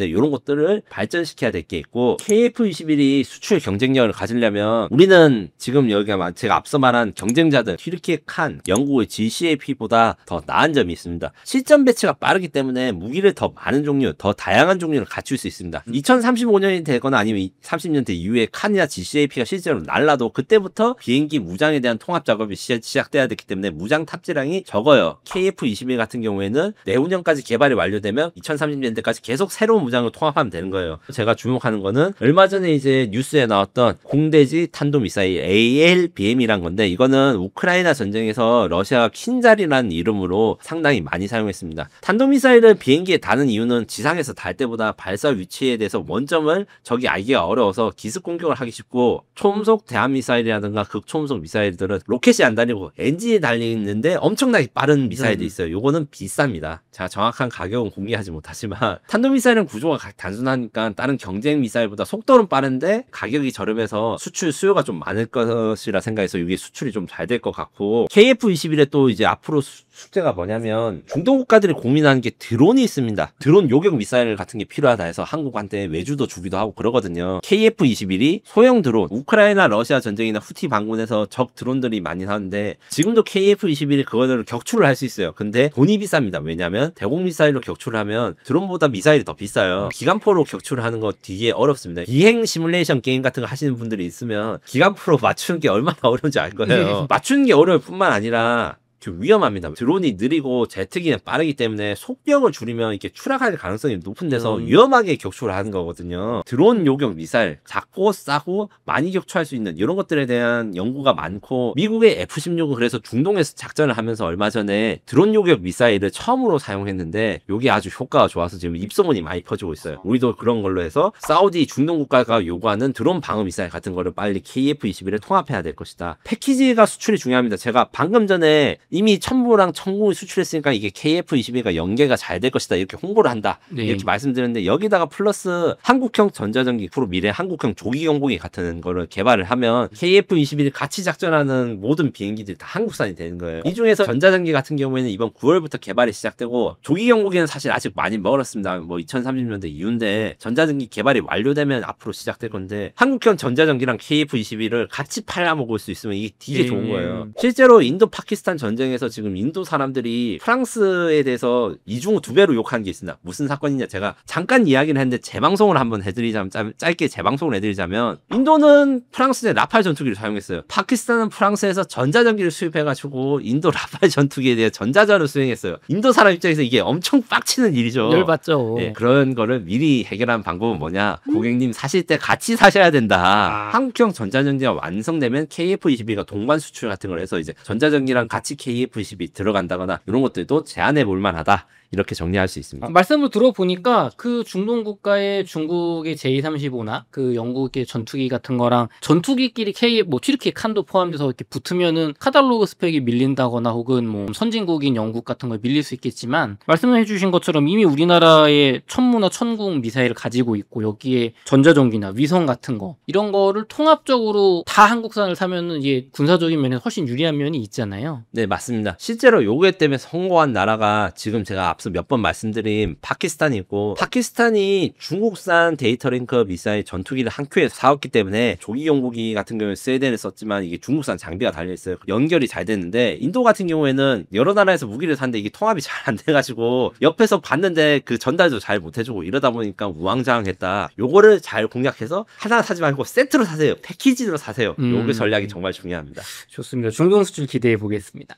이런 것들을 발전시켜야 될 게 있고, KF-21이 수출 경쟁력을 가지려면 우리는 지금 여기가 제가 앞서 말한 경쟁자들 튀르키예 칸, 영국의 GCAP보다 더 나은 점이 있습니다. 시점 배치가 빠르기 때문에 무기를 더 많은 종류, 더 다양한 종류를 갖출 수 있습니다. 2035년이 되거나 아니면 30년대 이후에 칸이나 GCAP가 실제로 날라도 그때부터 비행기 무장에 대한 통합 작업이 시작돼야 되기 때문에 무장 탑재량이 적어요. KF-21 같은 경우에는 내후년까지 개발이 완료되면 2030년대까지 계속 새로운 무장을 통합하면 되는 거예요. 제가 주목하는 거는 얼마 전에 이제 뉴스에 나왔던 공대지 탄도미사일 ALBM이란 건데, 이거는 우크라이나 전쟁에서 러시아가 킨잘이라는 이름으로 상당히 많이 사용했습니다. 탄도미사일을 비행기에 다는 이유는 지상에서 달 때보다 발사 위치에 대해서 원점을 적이 알기가 어려워서 기습 공격을 하기 쉽고, 초음속 대함미사일이라든가 극초음속 미사일들은 로켓이 안 달리고 엔진이 달리는데 엄청나게 빠른 미사일이 있어요. 요거는 비쌉니다. 제가 정확한 가격은 공개하지 못하지만, 탄도미사일은 구조가 단순하니까 다른 경쟁 미사일보다 속도는 빠른데 가격이 저렴해서 수출 수요가 좀 많을 것이라 생각해서 이게 수출이 좀 잘 될 것 같고, KF-21에 또 이제 앞으로 숙제가 뭐냐면, 중동 국가들이 고민하는 게 드론이 있습니다. 드론 요격 미사일 같은 게 필요하다 해서 한국한테 외주도 주기도 하고 그러거든요. KF-21이 소형 드론, 우크라이나 러시아 전쟁이나 후티 반군에서 적 드론들이 많이 나오는데, 지금도 KF-21이 그거를 격추를 할 수 있어요. 근데 돈이 비쌉니다. 왜냐면 대공 미사일로 격추를 하면 드론보다 미사일이 더 비싸요. 기관포로 격추를 하는 거 되게 어렵습니다. 비행 시뮬레이션 게임 같은 거 하시는 분들이 있으면 기관포로 맞추는 게 얼마나 어려운지 알 거예요. 맞추는 게 어려울 뿐만 아니라 좀 위험합니다. 드론이 느리고 제트기는 빠르기 때문에 속력을 줄이면 이렇게 추락할 가능성이 높은 데서 위험하게 격추를 하는 거거든요. 드론 요격 미사일, 작고 싸고 많이 격추할 수 있는 이런 것들에 대한 연구가 많고, 미국의 F-16은 그래서 중동에서 작전을 하면서 얼마 전에 드론 요격 미사일을 처음으로 사용했는데 이게 아주 효과가 좋아서 지금 입소문이 많이 퍼지고 있어요. 우리도 그런 걸로 해서 사우디 중동 국가가 요구하는 드론 방어 미사일 같은 거를 빨리 KF-21에 통합해야 될 것이다. 패키지가 수출이 중요합니다. 제가 방금 전에 이미 첨부랑 청구 수출했으니까 이게 KF-21가 연계가 잘 될 것이다 이렇게 홍보를 한다 이렇게 말씀드렸는데, 여기다가 플러스 한국형 전자전기, 앞으로 미래 한국형 조기 경보기 같은 거를 개발을 하면 KF-21이 같이 작전하는 모든 비행기들이 다 한국산이 되는 거예요. 이 중에서 전자전기 같은 경우에는 이번 9월부터 개발이 시작되고, 조기 경보기는 사실 아직 많이 멀었습니다. 뭐 2030년대 이후인데 전자전기 개발이 완료되면 앞으로 시작될 건데, 한국형 전자전기랑 KF-21을 같이 팔아먹을 수 있으면 이게 되게 좋은 거예요. 실제로 인도 파키스탄 전쟁에서 지금 인도 사람들이 프랑스에 대해서 이중 두 배로 욕한 게 있습니다. 무슨 사건이냐, 제가 잠깐 이야기를 했는데 재방송을 한번 해드리자면, 짧게 재방송을 해드리자면, 인도는 프랑스의 라팔 전투기를 사용했어요. 파키스탄은 프랑스에서 전자전기를 수입해가지고 인도 라팔 전투기에 대해 전자전을 수행했어요. 인도 사람 입장에서 이게 엄청 빡치는 일이죠. 열받죠. 네, 그런 거를 미리 해결하는 방법은 뭐냐, 고객님 사실 때 같이 사셔야 된다. 한국형 전자전기가 완성되면 KF-21가 동반 수출 같은 걸 해서 이제 전자전기랑 같이 KF-21 들어간다거나 이런 것들도 제안해 볼 만하다, 이렇게 정리할 수 있습니다. 말씀을 들어보니까 그 중동 국가의 중국의 J-35나 그 영국의 전투기 같은 거랑 전투기끼리 뭐 튀르키예 칸도 포함돼서 이렇게 붙으면은 카탈로그 스펙이 밀린다거나 혹은 뭐 선진국인 영국 같은 거에 밀릴 수 있겠지만, 말씀해 주신 것처럼 이미 우리나라의 천무나 천궁 미사일을 가지고 있고, 여기에 전자전기나 위성 같은 거 이런 거를 통합적으로 다 한국산을 사면은 이게 군사적인 면에서 훨씬 유리한 면이 있잖아요. 네, 맞습니다. 실제로 요게 때문에 성공한 나라가 지금 제가 앞서 몇 번 말씀드린 파키스탄이 있고, 파키스탄이 중국산 데이터링크 미사일 전투기를 한 큐에 사왔기 때문에 조기 경보기 같은 경우에 스웨덴을 썼지만 이게 중국산 장비가 달려있어요. 연결이 잘 됐는데, 인도 같은 경우에는 여러 나라에서 무기를 샀는데 이게 통합이 잘 안 돼가지고 옆에서 봤는데 그 전달도 잘 못해주고 이러다 보니까 우왕좌왕했다. 요거를 잘 공략해서 하나 사지 말고 세트로 사세요. 패키지로 사세요. 요게 전략이 정말 중요합니다. 좋습니다. 중동 수출 기대해 보겠습니다.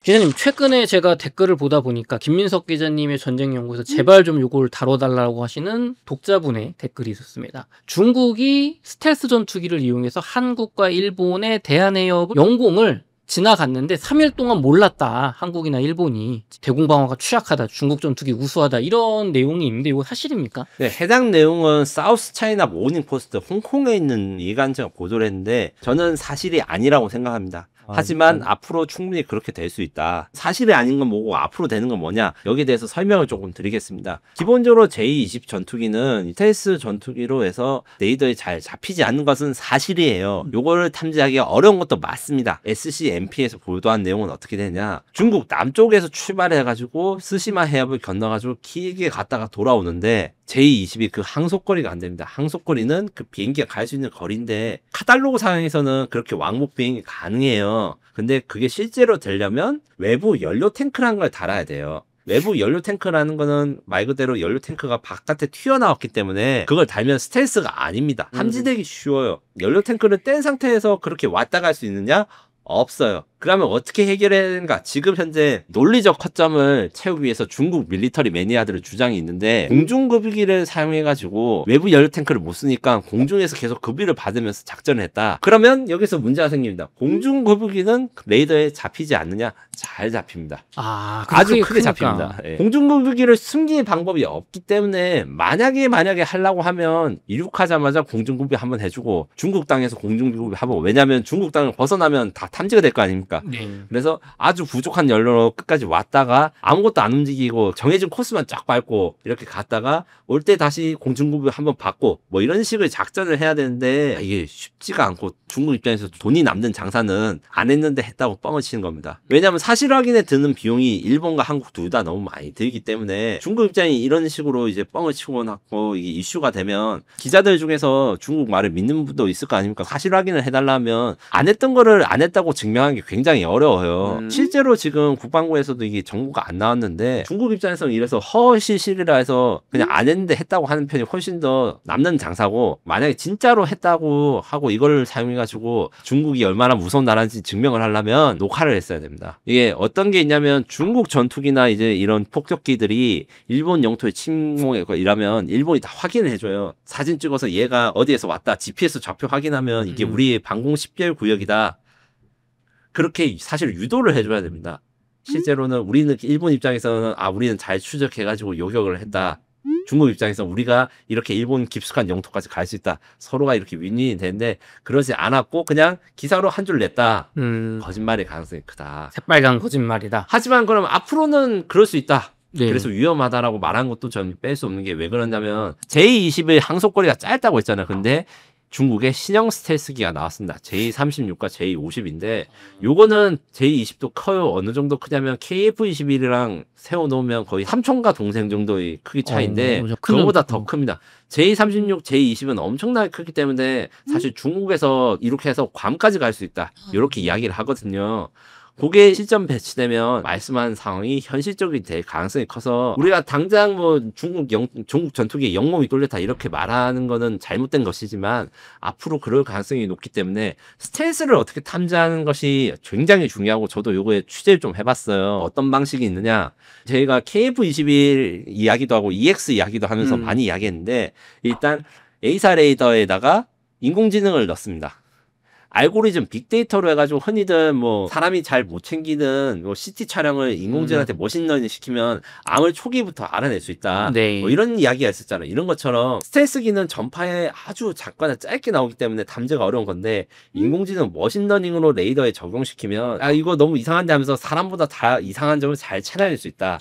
기자님, 최근에 제가 댓글을 보다 보니까 김민석 기자님의 전쟁연구에서 제발 좀 요걸 다뤄달라고 하시는 독자분의 댓글이 있었습니다. 중국이 스텔스 전투기를 이용해서 한국과 일본의 대한해협 영공을 지나갔는데 3일 동안 몰랐다. 한국이나 일본이 대공방어가 취약하다. 중국 전투기 우수하다. 이런 내용이 있는데 이거 사실입니까? 네, 해당 내용은 사우스 차이나 모닝 포스트 홍콩에 있는 일간지가 보도를 했는데 저는 사실이 아니라고 생각합니다. 하지만 앞으로 충분히 그렇게 될 수 있다. 사실이 아닌 건 뭐고 앞으로 되는 건 뭐냐, 여기에 대해서 설명을 조금 드리겠습니다. 기본적으로 J-20 전투기는 스텔스 전투기로 해서 레이더에 잘 잡히지 않는 것은 사실이에요. 요거를 탐지하기가 어려운 것도 맞습니다. SCMP에서 보도한 내용은 어떻게 되냐, 중국 남쪽에서 출발해가지고 스시마 해협을 건너가지고 키에게 갔다가 돌아오는데 J-20이 그 항속거리가 안 됩니다. 항속거리는 그 비행기가 갈 수 있는 거리인데, 카탈로그 상황에서는 그렇게 왕복 비행이 가능해요. 근데 그게 실제로 되려면 외부 연료 탱크라는 걸 달아야 돼요. 외부 연료 탱크라는 거는 말 그대로 연료 탱크가 바깥에 튀어나왔기 때문에 그걸 달면 스텔스가 아닙니다. 탐지되기 쉬워요. 연료 탱크를 뗀 상태에서 그렇게 왔다 갈 수 있느냐? 없어요. 그러면 어떻게 해결해야 되는가? 지금 현재 논리적 허점을 채우기 위해서 중국 밀리터리 매니아들의 주장이 있는데, 공중급유기를 사용해가지고 외부 연료 탱크를 못 쓰니까 공중에서 계속 급유를 받으면서 작전을 했다. 그러면 여기서 문제가 생깁니다. 공중급유기는 레이더에 잡히지 않느냐? 잘 잡힙니다. 아주 크게 잡힙니다. 네. 공중급유기를 숨길 방법이 없기 때문에 만약에 하려고 하면 이륙하자마자 공중급유 한번 해주고 중국 땅에서 공중급유 하고, 왜냐하면 중국 땅을 벗어나면 다 탐지가 될 거 아닙니까? 네. 그래서 아주 부족한 연료로 끝까지 왔다가 아무것도 안 움직이고 정해진 코스만 쫙 밟고 이렇게 갔다가 올 때 다시 공중급유 한번 받고 뭐 이런 식의 작전을 해야 되는데, 이게 쉽지가 않고 중국 입장에서 돈이 남는 장사는 안 했는데 했다고 뻥을 치는 겁니다. 왜냐하면 사실 확인에 드는 비용이 일본과 한국 둘 다 너무 많이 들기 때문에 중국 입장이 이런 식으로 이제 뻥을 치고 났고 이게 이슈가 되면 기자들 중에서 중국 말을 믿는 분도 있을 거 아닙니까? 사실 확인을 해달라면 안 했던 거를 안 했다고 증명하는 게 굉장히 어려워요. 실제로 지금 국방부에서도 이게 정보가 안 나왔는데 중국 입장에서는 이래서 허시실이라 해서 그냥 안 했는데 했다고 하는 편이 훨씬 더 남는 장사고, 만약에 진짜로 했다고 하고 이걸 사용해가지고 중국이 얼마나 무서운 나라인지 증명을 하려면 녹화를 했어야 됩니다. 이게 어떤 게 있냐면 중국 전투기나 이제 이런 폭격기들이 일본 영토에 침공했고 이러면 일본이 다 확인을 해줘요. 사진 찍어서 얘가 어디에서 왔다, GPS 좌표 확인하면 이게 우리의 방공 10개월 구역이다. 그렇게 사실 유도를 해줘야 됩니다. 실제로는 우리는 일본 입장에서는 우리는 잘 추적해가지고 요격을 했다. 중국 입장에서는 우리가 이렇게 일본 깊숙한 영토까지 갈 수 있다. 서로가 이렇게 윈윈이 되는데 그러지 않았고 그냥 기사로 한 줄 냈다. 거짓말의 가능성이 크다. 새빨간 거짓말이다. 하지만 그럼 앞으로는 그럴 수 있다. 네. 그래서 위험하다라고 말한 것도 저는 뺄 수 없는 게 왜 그러냐면 J-20의 항속거리가 짧다고 했잖아요. 근데 중국의 신형 스텔스기가 나왔습니다. J-36과 J-50인데 요거는 J-20도 커요. 어느 정도 크냐면 KF-21이랑 세워놓으면 거의 삼촌과 동생 정도의 크기 차이인데 그거보다 더 큽니다. J-36, J-20은 엄청나게 크기 때문에 사실 중국에서 이렇게 해서 괌까지 갈 수 있다. 이렇게 이야기를 하거든요. 그게 실전 배치되면 말씀한 상황이 현실적이 될 가능성이 커서 우리가 당장 뭐 중국 전투기의 영몽이 뚫렸다 이렇게 말하는 거는 잘못된 것이지만 앞으로 그럴 가능성이 높기 때문에 스텔스를 어떻게 탐지하는 것이 굉장히 중요하고 저도 요거에 취재를 좀 해봤어요. 어떤 방식이 있느냐. 저희가 KF-21 이야기도 하고 EX 이야기도 하면서 많이 이야기했는데 일단 A사 레이더에다가 인공지능을 넣습니다. 알고리즘 빅데이터로 해가지고 흔히들 뭐 사람이 잘 못 챙기는 뭐 CT 촬영을 인공지능한테 머신러닝 시키면 암을 초기부터 알아낼 수 있다. 네. 뭐 이런 이야기가 있었잖아요. 이런 것처럼 스텔스기는 전파에 아주 작거나 짧게 나오기 때문에 탐지가 어려운 건데 인공지능 머신러닝으로 레이더에 적용시키면 이거 너무 이상한데 하면서 사람보다 다 이상한 점을 잘 찾아낼 수 있다.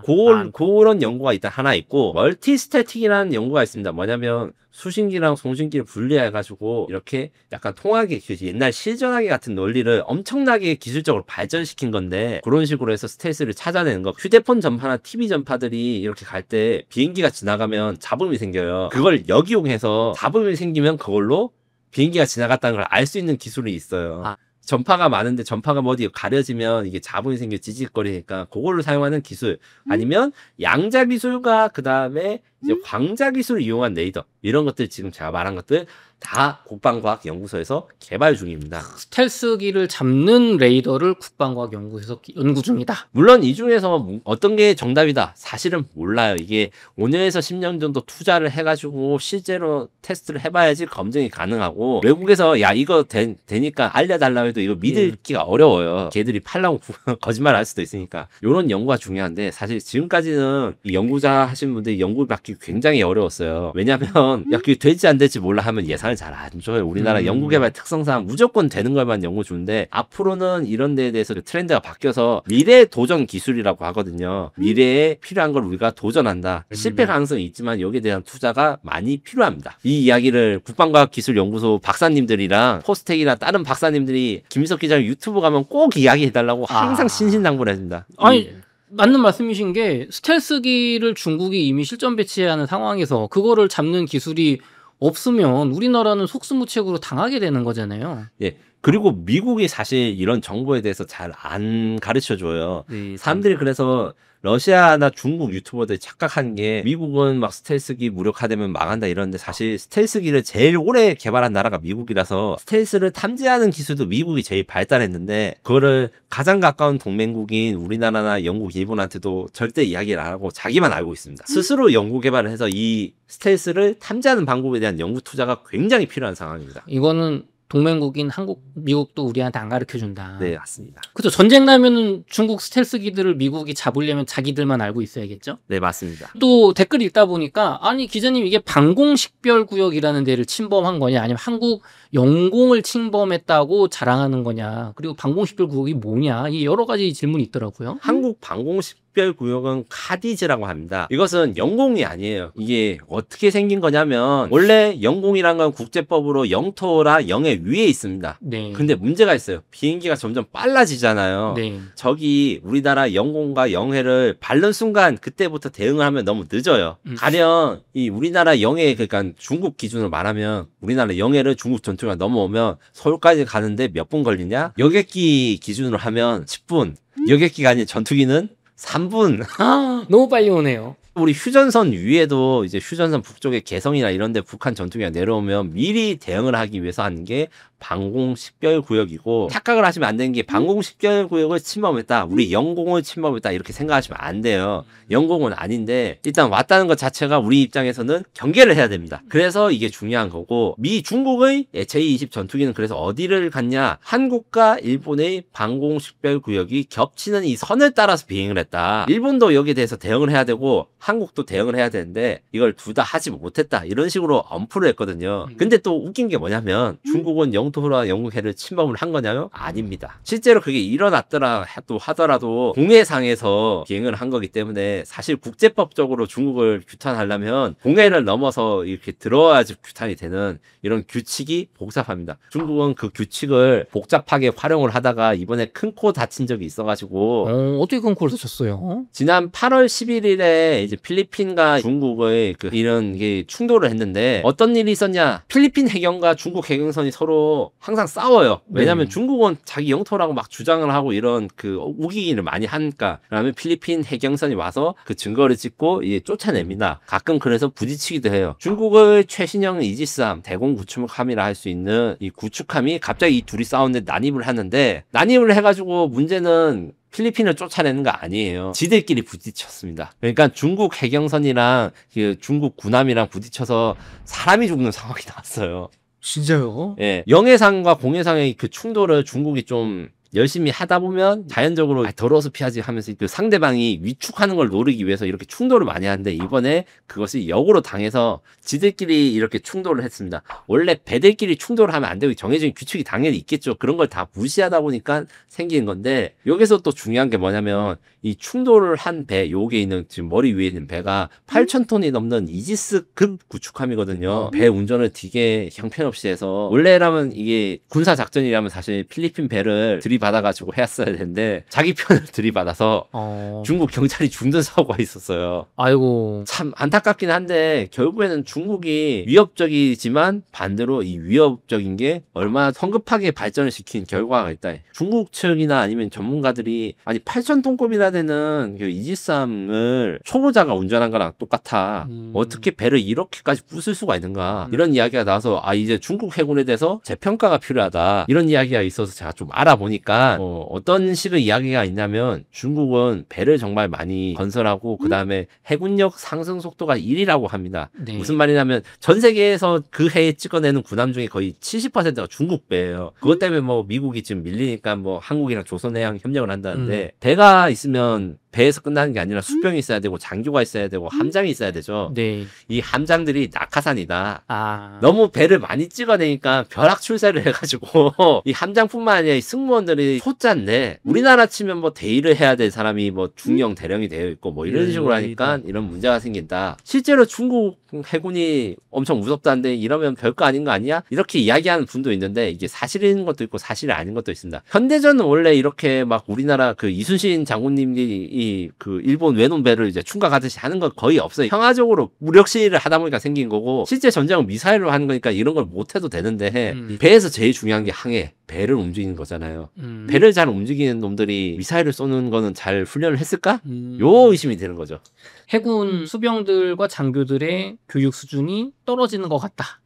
그런 연구가 일단 하나 있고 멀티스태틱이라는 연구가 있습니다. 뭐냐면 수신기랑 송신기를 분리해가지고 이렇게 약간 통하기, 옛날 실전하기 같은 논리를 엄청나게 기술적으로 발전시킨 건데 그런 식으로 해서 스텔스를 찾아내는 거. 휴대폰 전파나 TV 전파들이 이렇게 갈 때 비행기가 지나가면 잡음이 생겨요. 그걸 역이용해서 잡음이 생기면 그걸로 비행기가 지나갔다는 걸 알 수 있는 기술이 있어요. 전파가 많은데 전파가 뭐 어디 가려지면 이게 잡음이 생겨 찌직거리니까 그걸로 사용하는 기술, 아니면 양자 기술과 그 다음에 이제 광자 기술을 이용한 레이더, 이런 것들 지금 제가 말한 것들 다 국방과학연구소에서 개발 중입니다. 스텔스기를 잡는 레이더를 국방과학연구소에서 연구 중이다. 물론 이 중에서 어떤 게 정답이다 사실은 몰라요. 이게 5년에서 10년 정도 투자를 해가지고 실제로 테스트를 해봐야지 검증이 가능하고, 외국에서 야 이거 되니까 알려달라고 해도 이거 믿기가 어려워요. 걔들이 팔라고 거짓말 할 수도 있으니까. 이런 연구가 중요한데 사실 지금까지는 이 연구자 하신 분들이 연구 받기 굉장히 어려웠어요. 왜냐면 야 그게 될지 안 될지 몰라 하면 예산을 잘 안 줘요. 우리나라 연구개발 특성상 무조건 되는 것만 연구 주는데 앞으로는 이런 데에 대해서 트렌드가 바뀌어서 미래 도전 기술이라고 하거든요. 미래에 필요한 걸 우리가 도전한다. 실패 가능성이 있지만 여기에 대한 투자가 많이 필요합니다. 이 이야기를 국방과학기술연구소 박사님들이랑 포스텍이나 다른 박사님들이 김민석 기자님 유튜브 가면 꼭 이야기해달라고 항상 신신당부를 해줍니다. 아니 맞는 말씀이신 게 스텔스기를 중국이 이미 실전 배치하는 상황에서 그거를 잡는 기술이 없으면 우리나라는 속수무책으로 당하게 되는 거잖아요. 예. 그리고 미국이 사실 이런 정보에 대해서 잘 안 가르쳐 줘요. 네, 사람들이 그래서 러시아나 중국 유튜버들이 착각한 게 미국은 막 스텔스기 무력화되면 망한다 이러는데 사실 스텔스기를 제일 오래 개발한 나라가 미국이라서 스텔스를 탐지하는 기술도 미국이 제일 발달했는데 그거를 가장 가까운 동맹국인 우리나라나 영국, 일본한테도 절대 이야기를 안 하고 자기만 알고 있습니다. 스스로 연구 개발을 해서 이 스텔스를 탐지하는 방법에 대한 연구 투자가 굉장히 필요한 상황입니다. 이거는 동맹국인 한국, 미국도 우리한테 안 가르쳐준다. 네, 맞습니다. 그죠. 전쟁 나면은 중국 스텔스기들을 미국이 잡으려면 자기들만 알고 있어야겠죠? 네, 맞습니다. 또 댓글 읽다 보니까 아니 기자님 이게 방공식별구역이라는 데를 침범한 거냐 아니면 한국 영공을 침범했다고 자랑하는 거냐 그리고 방공식별구역이 뭐냐 이 여러 가지 질문이 있더라고요. 한국 방공식 식별구역은 카디즈라고 합니다. 이것은 영공이 아니에요. 이게 어떻게 생긴 거냐면 원래 영공이란 건 국제법으로 영토라 영해 위에 있습니다. 네. 근데 문제가 있어요. 비행기가 점점 빨라지잖아요. 네. 저기 우리나라 영공과 영해를 밟는 순간 그때부터 대응을 하면 너무 늦어요. 가령 이 우리나라 영해 그러니까 중국 기준으로 말하면 우리나라 영해를 중국 전투기가 넘어오면 서울까지 가는데 몇 분 걸리냐? 여객기 기준으로 하면 10분. 여객기가 아닌 전투기는 3분. 아, 너무 빨리 오네요. 우리 휴전선 위에도 이제 휴전선 북쪽에 개성이나 이런 데 북한 전투기가 내려오면 미리 대응을 하기 위해서 하는 게 방공 식별구역이고 착각을 하시면 안 되는 게 방공 식별구역을 침범했다. 우리 영공을 침범했다. 이렇게 생각하시면 안 돼요. 영공은 아닌데 일단 왔다는 것 자체가 우리 입장에서는 경계를 해야 됩니다. 그래서 이게 중요한 거고 중국의 제20 전투기는 그래서 어디를 갔냐. 한국과 일본의 방공 식별구역이 겹치는 이 선을 따라서 비행을 했다. 일본도 여기에 대해서 대응을 해야 되고 한국도 대응을 해야 되는데 이걸 둘 다 하지 못했다. 이런 식으로 엄포를 했거든요. 근데 또 웃긴 게 뭐냐면 중국은 영토라 영국해를 침범을 한 거냐요? 아닙니다. 실제로 그게 일어났더라 또 하더라도 공해상에서 비행을 한 거기 때문에 사실 국제법적으로 중국을 규탄하려면 공해를 넘어서 이렇게 들어와야지 규탄이 되는 이런 규칙이 복잡합니다. 중국은 그 규칙을 복잡하게 활용을 하다가 이번에 큰 코 다친 적이 있어가지고 어떻게 그런 걸 쓰셨어요? 지난 8월 11일에 이제 필리핀과 중국의 이런 게 충돌을 했는데 어떤 일이 있었냐? 필리핀 해경과 중국 해경선이 서로 항상 싸워요. 왜냐하면 중국은 자기 영토라고 막 주장을 하고 이런 그 우기기를 많이 하니까. 그다음에 필리핀 해경선이 와서 그 증거를 찍고 이제 쫓아냅니다. 가끔 그래서 부딪히기도 해요. 중국의 최신형 이지스함 대공 구축함이라 할 수 있는 이 구축함이 갑자기 이 둘이 싸우는데 난입을 하는데 난입을 해가지고 문제는 필리핀을 쫓아내는 거 아니에요. 지들끼리 부딪혔습니다. 그러니까 중국 해경선이랑 중국 군함이랑 부딪혀서 사람이 죽는 상황이 나왔어요. 진짜요? 예. 영해상과 공해상의 그 충돌을 중국이 좀 열심히 하다 보면 자연적으로 더러워서 피하지 하면서 그 상대방이 위축하는 걸 노리기 위해서 이렇게 충돌을 많이 하는데 이번에 그것이 역으로 당해서 지들끼리 이렇게 충돌을 했습니다. 원래 배들끼리 충돌을 하면 안 되고 정해진 규칙이 당연히 있겠죠. 그런 걸 다 무시하다 보니까 생긴 건데 여기서 또 중요한 게 뭐냐면 이 충돌을 한 배, 요게 있는 지금 머리 위에 있는 배가 8,000톤이 넘는 이지스급 구축함이거든요. 배 운전을 되게 형편없이 해서 원래라면 이게 군사 작전이라면 사실 필리핀 배를 들이받아가지고 했어야 되는데 자기 편을 들이받아서 중국 경찰이 죽는 사고가 있었어요. 아이고. 참 안타깝긴 한데 결국에는 중국이 위협적이지만 반대로 이 위협적인 게 얼마나 성급하게 발전을 시킨 결과가 있다. 중국 측이나 아니면 전문가들이 아니 8,000톤급이나 되는 그 이지스함을 초보자가 운전한 거랑 똑같아. 어떻게 배를 이렇게까지 부술 수가 있는가. 이런 이야기가 나와서 이제 중국 해군에 대해서 재평가가 필요하다. 이런 이야기가 있어서 제가 좀 알아보니까 어떤 식의 이야기가 있냐면 중국은 배를 정말 많이 건설하고 그 다음에 해군력 상승 속도가 1위라고 합니다. 네. 무슨 말이냐면 전 세계에서 그 해에 찍어내는 군함 중에 거의 70%가 중국 배예요. 그것 때문에 뭐 미국이 지금 밀리니까 뭐 한국이랑 조선해양 협력을 한다는데 배가 있으면 배에서 끝나는 게 아니라 수병이 있어야 되고 장교가 있어야 되고 함장이 있어야 되죠. 네. 이 함장들이 낙하산이다. 아. 너무 배를 많이 찍어내니까 벼락 출세를 해가지고 이 함장뿐만 아니라 이 승무원들이 초짜인데 우리나라 치면 뭐 대위를 해야 될 사람이 뭐 중령 대령이 되어 있고 뭐 이런 식으로 하니까 이런 문제가 생긴다. 실제로 중국 해군이 엄청 무섭다는데 이러면 별거 아닌 거 아니야? 이렇게 이야기하는 분도 있는데 이게 사실인 것도 있고 사실이 아닌 것도 있습니다. 현대전은 원래 이렇게 막 우리나라 그 이순신 장군님이 그 일본 외놈 배를 이제 충각하듯이 하는 건 거의 없어요. 평화적으로 무력 시위를 하다 보니까 생긴 거고 실제 전쟁은 미사일로 하는 거니까 이런 걸 못 해도 되는데 배에서 제일 중요한 게 항해. 배를 움직이는 거잖아요. 배를 잘 움직이는 놈들이 미사일을 쏘는 거는 잘 훈련을 했을까? 요 의심이 되는 거죠. 해군 수병들과 장교들의 교육 수준이 떨어지는 것 같다.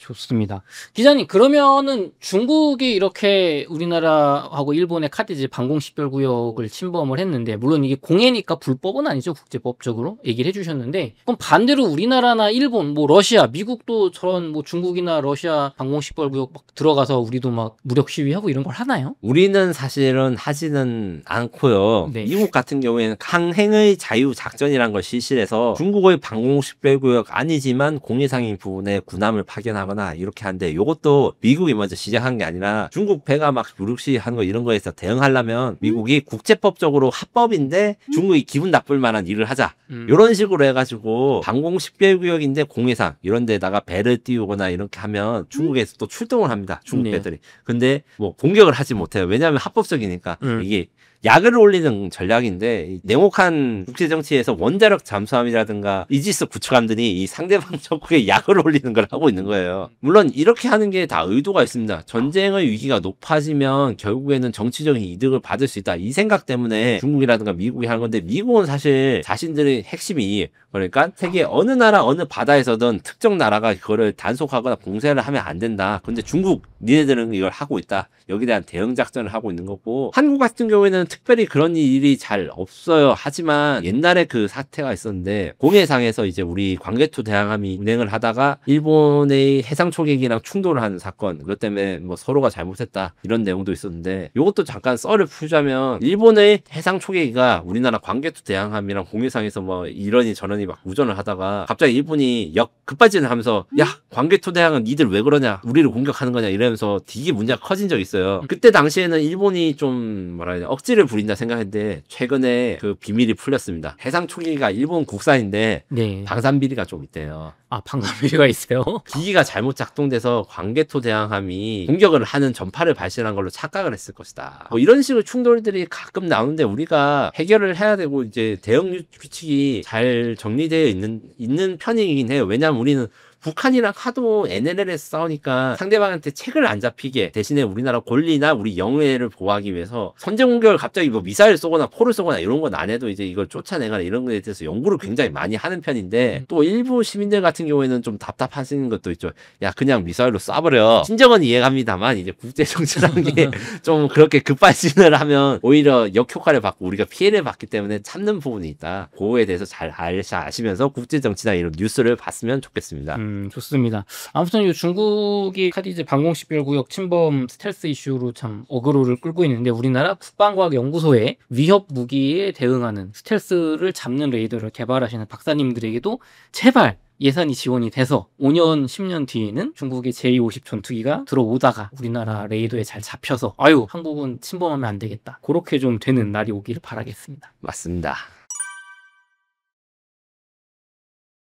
좋습니다. 기자님, 그러면은 중국이 이렇게 우리나라하고 일본의 카디즈 방공식별구역을 침범을 했는데, 물론 이게 공해니까 불법은 아니죠, 국제법적으로 얘기를 해주셨는데, 그럼 반대로 우리나라나 일본, 뭐 러시아, 미국도 저런 뭐 중국이나 러시아 방공식별구역 막 들어가서 우리도 막 무력 시위하고 이런 걸 하나요? 우리는 사실은 하지는 않고요. 네. 미국 같은 경우에는 항행의 자유 작전이란 걸 실시해서 중국의 방공식별구역 아니지만 공해상인 부분에 군함을 파견하거나 하거나 이렇게 하는데 이것도 미국이 먼저 시작한 게 아니라 중국 배가 막 무력시 하는 거 이런 거에서 대응하려면 미국이 국제법적으로 합법인데 중국이 기분 나쁠 만한 일을 하자. 이런 식으로 해가지고 방공 식별구역인데 공해상 이런 데다가 배를 띄우거나 이렇게 하면 중국에서 또 출동을 합니다. 중국 네. 배들이. 근데 뭐 공격을 하지 못해요. 왜냐하면 합법적이니까. 이게 약을 올리는 전략인데 냉혹한 국제정치에서 원자력 잠수함이라든가 이지스 구축함들이 이 상대방 적국에 약을 올리는 걸 하고 있는 거예요. 물론 이렇게 하는 게 다 의도가 있습니다. 전쟁의 위기가 높아지면 결국에는 정치적인 이득을 받을 수 있다. 이 생각 때문에 중국이라든가 미국이 하는 건데 미국은 사실 자신들의 핵심이 그러니까 세계 어느 나라 어느 바다에서든 특정 나라가 그거를 단속하거나 봉쇄를 하면 안 된다. 근데 중국 니네들은 이걸 하고 있다. 여기에 대한 대응 작전을 하고 있는 거고 한국 같은 경우에는 특별히 그런 일이 잘 없어요. 하지만 옛날에 그 사태가 있었는데 공해상에서 이제 우리 광개토 대항함이 운행을 하다가 일본의 해상 초계기랑 충돌을 하는 사건 그것 때문에 뭐 서로가 잘못했다 이런 내용도 있었는데 이것도 잠깐 썰을 풀자면 일본의 해상 초계기가 우리나라 광개토 대항함이랑 공해상에서 뭐 이러니 저러니 막 우전을 하다가 갑자기 일본이 급발진을 하면서 야 광개토 대항은 니들 왜 그러냐 우리를 공격하는 거냐 이러면서 되게 문제가 커진 적이 있어요. 그때 당시에는 일본이 좀 뭐라 해야 되나 억지를 부린다 생각했는데 최근에 그 비밀이 풀렸습니다. 해상 초계기가 일본 국산인데 네. 방산 비리가 좀 있대요. 아, 방산 비리가 있어요? 기기가 잘못 작동돼서 광개토 대항함이 공격을 하는 전파를 발신한 걸로 착각을 했을 것이다. 뭐 이런 식의 충돌들이 가끔 나오는데 우리가 해결을 해야 되고 이제 대응 규칙이 잘 정리되어 있는 편이긴 해요. 왜냐하면 우리는 북한이랑 하도 NLL에서 싸우니까 상대방한테 책을 안 잡히게 대신에 우리나라 권리나 우리 영해를 보호하기 위해서 선제 공격을 갑자기 뭐 미사일 쏘거나 포를 쏘거나 이런 건 안 해도 이제 이걸 쫓아내거나 이런 거에 대해서 연구를 굉장히 많이 하는 편인데 또 일부 시민들 같은 경우에는 좀 답답하시는 것도 있죠. 야 그냥 미사일로 쏴버려. 친정은 이해갑니다만 이제 국제정치라는 게 좀 그렇게 급발진을 하면 오히려 역효과를 받고 우리가 피해를 받기 때문에 참는 부분이 있다. 그거에 대해서 잘 아시면서 국제정치나 이런 뉴스를 봤으면 좋겠습니다. 좋습니다. 아무튼 이 중국이 카디즈 방공식별구역 침범 스텔스 이슈로 참 어그로를 끌고 있는데 우리나라 국방과학연구소에 위협 무기에 대응하는 스텔스를 잡는 레이더를 개발하시는 박사님들에게도 제발 예산이 지원이 돼서 5년, 10년 뒤에는 중국의 제250 전투기가 들어오다가 우리나라 레이더에 잘 잡혀서 아유 한국은 침범하면 안 되겠다. 그렇게 좀 되는 날이 오기를 바라겠습니다. 맞습니다.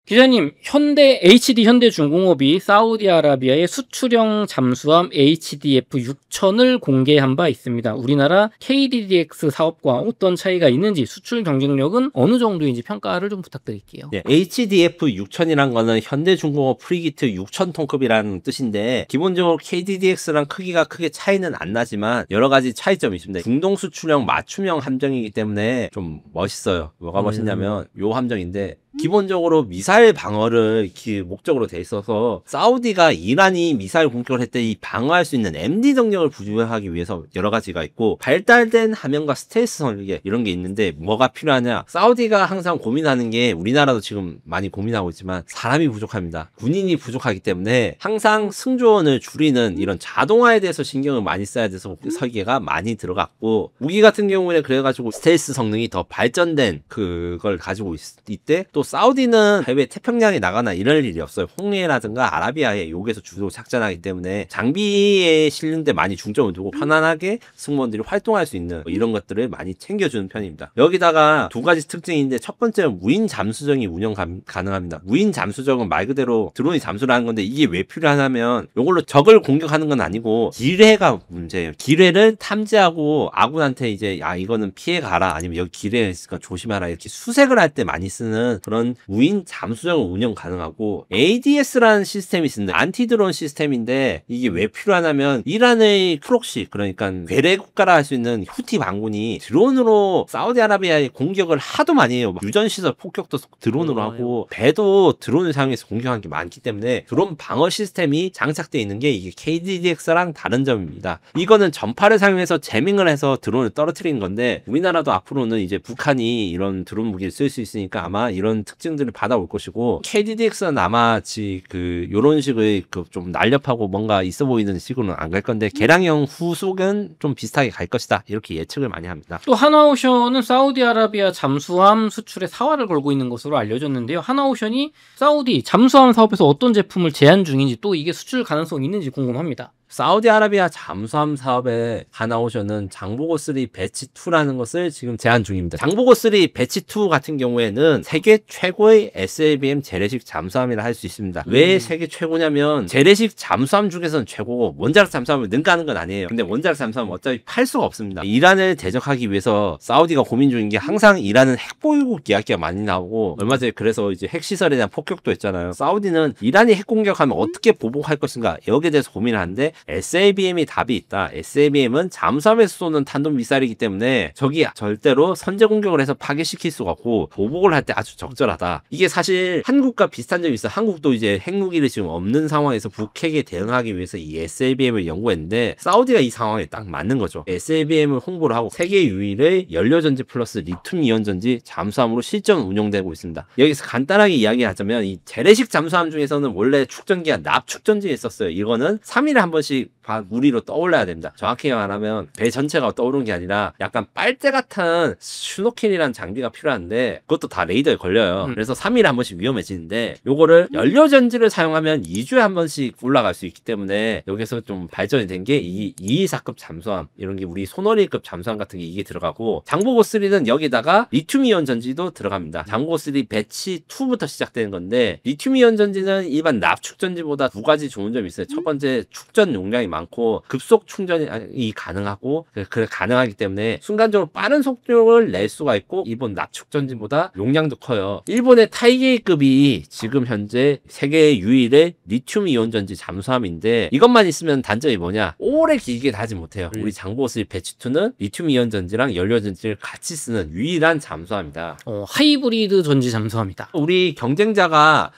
기자님, HD 현대중공업이 사우디아라비아의 수출형 잠수함 HDF 6000을 공개한 바 있습니다. 우리나라 KDDX 사업과 어떤 차이가 있는지 수출 경쟁력은 어느 정도인지 평가를 좀 부탁드릴게요. 네, HDF 6000이란 거는 현대중공업 프리기트 6000톤급이라는 뜻인데 기본적으로 KDDX랑 크기가 크게 차이는 안 나지만 여러 가지 차이점이 있습니다. 중동 수출형 맞춤형 함정이기 때문에 좀 멋있어요. 뭐가 멋있냐면 요 함정인데 기본적으로 미사일 방어를 목적으로 돼 있어서 사우디가 이란이 미사일 공격을 했을 때 이 방어할 수 있는 MD 능력을 부여하기 위해서 여러 가지가 있고 발달된 함영과 스텔스 설계 이런 게 있는데 뭐가 필요하냐 사우디가 항상 고민하는 게 우리나라도 지금 많이 고민하고 있지만 사람이 부족합니다. 군인이 부족하기 때문에 항상 승조원을 줄이는 이런 자동화에 대해서 신경을 많이 써야 돼서 설계가 많이 들어갔고 무기 같은 경우에 그래가지고 스텔스 성능이 더 발전된 그걸 가지고 있대. 또 사우디는 해외 태평양에 나가나 이럴 일이 없어요. 홍해라든가 아라비아에 여기에서 주로 작전하기 때문에 장비에 실는 데 많이 중점을 두고 편안하게 승무원들이 활동할 수 있는 이런 것들을 많이 챙겨주는 편입니다. 여기다가 두 가지 특징인데 첫 번째는 무인 잠수정이 운영 가능합니다. 무인 잠수정은 말 그대로 드론이 잠수를 하는 건데 이게 왜 필요하냐면 이걸로 적을 공격하는 건 아니고 기뢰가 문제예요. 기뢰를 탐지하고 아군한테 이제 야 이거는 피해 가라 아니면 여기 기뢰 있으니까 조심하라 이렇게 수색을 할 때 많이 쓰는 그런 무인 잠수정을 운영 가능하고 ADS라는 시스템이 있습니다. 안티드론 시스템인데 이게 왜 필요하냐면 이란의 프록시 그러니까 괴뢰 국가라 할 수 있는 후티 반군이 드론으로 사우디아라비아에 공격을 하도 많이 해요. 유전시설 폭격도 드론으로 하고 배도 드론을 사용해서 공격하는 게 많기 때문에 드론 방어 시스템이 장착되어 있는 게 이게 KDDX랑 다른 점입니다. 이거는 전파를 사용해서 재밍을 해서 드론을 떨어뜨리는 건데 우리나라도 앞으로는 이제 북한이 이런 드론 무기를 쓸 수 있으니까 아마 이런 이런 특징들을 받아올 것이고 KDDX는 아마지 요런 식의 좀 날렵하고 뭔가 있어 보이는 식으로는 안 갈 건데 개량형 후속은 좀 비슷하게 갈 것이다 이렇게 예측을 많이 합니다. 또 하나오션은 사우디아라비아 잠수함 수출에 사활을 걸고 있는 것으로 알려졌는데요. 하나오션이 사우디 잠수함 사업에서 어떤 제품을 제한 중인지 또 이게 수출 가능성이 있는지 궁금합니다. 사우디아라비아 잠수함 사업에 하나오션은 장보고 3 배치 2라는 것을 지금 제안 중입니다. 장보고 3 배치 2 같은 경우에는 세계 최고의 SLBM 재래식 잠수함이라 할 수 있습니다. 왜 세계 최고냐면 재래식 잠수함 중에서는 최고고 원자력 잠수함을 능가하는 건 아니에요. 근데 원자력 잠수함은 어차피 팔 수가 없습니다. 이란을 대적하기 위해서 사우디가 고민 중인 게 항상 이란은 핵보유국 이야기가 많이 나오고 얼마 전에 그래서 이제 핵시설에 대한 폭격도 했잖아요. 사우디는 이란이 핵 공격하면 어떻게 보복할 것인가 여기에 대해서 고민을 하는데 SLBM이 답이 있다. SLBM은 잠수함에서 쏘는 탄도미사일이기 때문에 적이 절대로 선제 공격을 해서 파괴시킬 수가 없고 보복을 할 때 아주 적절하다. 이게 사실 한국과 비슷한 점이 있어요. 한국도 이제 핵무기를 지금 없는 상황에서 북핵에 대응하기 위해서 이 SLBM을 연구했는데 사우디가 이 상황에 딱 맞는 거죠. SLBM을 홍보를 하고 세계 유일의 연료전지 플러스 리튬 이온 전지 잠수함으로 실전 운용되고 있습니다. 여기서 간단하게 이야기하자면 이 재래식 잠수함 중에서는 원래 축전기가 납축전지에 있었어요. 이거는 3일에 한 번씩 물 위로 떠올라야 됩니다. 정확히 말하면 배 전체가 떠오르는 게 아니라 약간 빨대 같은 슈노켈이라는 장비가 필요한데 그것도 다 레이더에 걸려요. 그래서 3일에 한 번씩 위험해지는데 요거를 연료전지를 사용하면 2주에 한 번씩 올라갈 수 있기 때문에 여기서 좀 발전이 된 게 이 224급 잠수함 이런 게 우리 소너리급 잠수함 같은 게 이게 들어가고 장보고 3는 여기다가 리튬이온 전지도 들어갑니다. 장보고 3 배치 2부터 시작되는 건데 리튬이온 전지는 일반 납축 전지보다 두 가지 좋은 점이 있어요. 첫 번째 축전 용량이 많고 급속 충전이 가능하고 가능하기 때문에 순간적으로 빠른 속력을 낼 수가 있고 일본 납축 전지보다 용량도 커요. 일본의 타이게이급이 지금 현재 세계 유일의 리튬 이온 전지 잠수함인데 이것만 있으면 단점이 뭐냐? 오래 길게 다지 못해요. 우리 장보고 3 배치 2는 리튬 이온 전지랑 연료 전지를 같이 쓰는 유일한 잠수함이다. 하이브리드 전지 잠수함이다. 우리 경쟁자가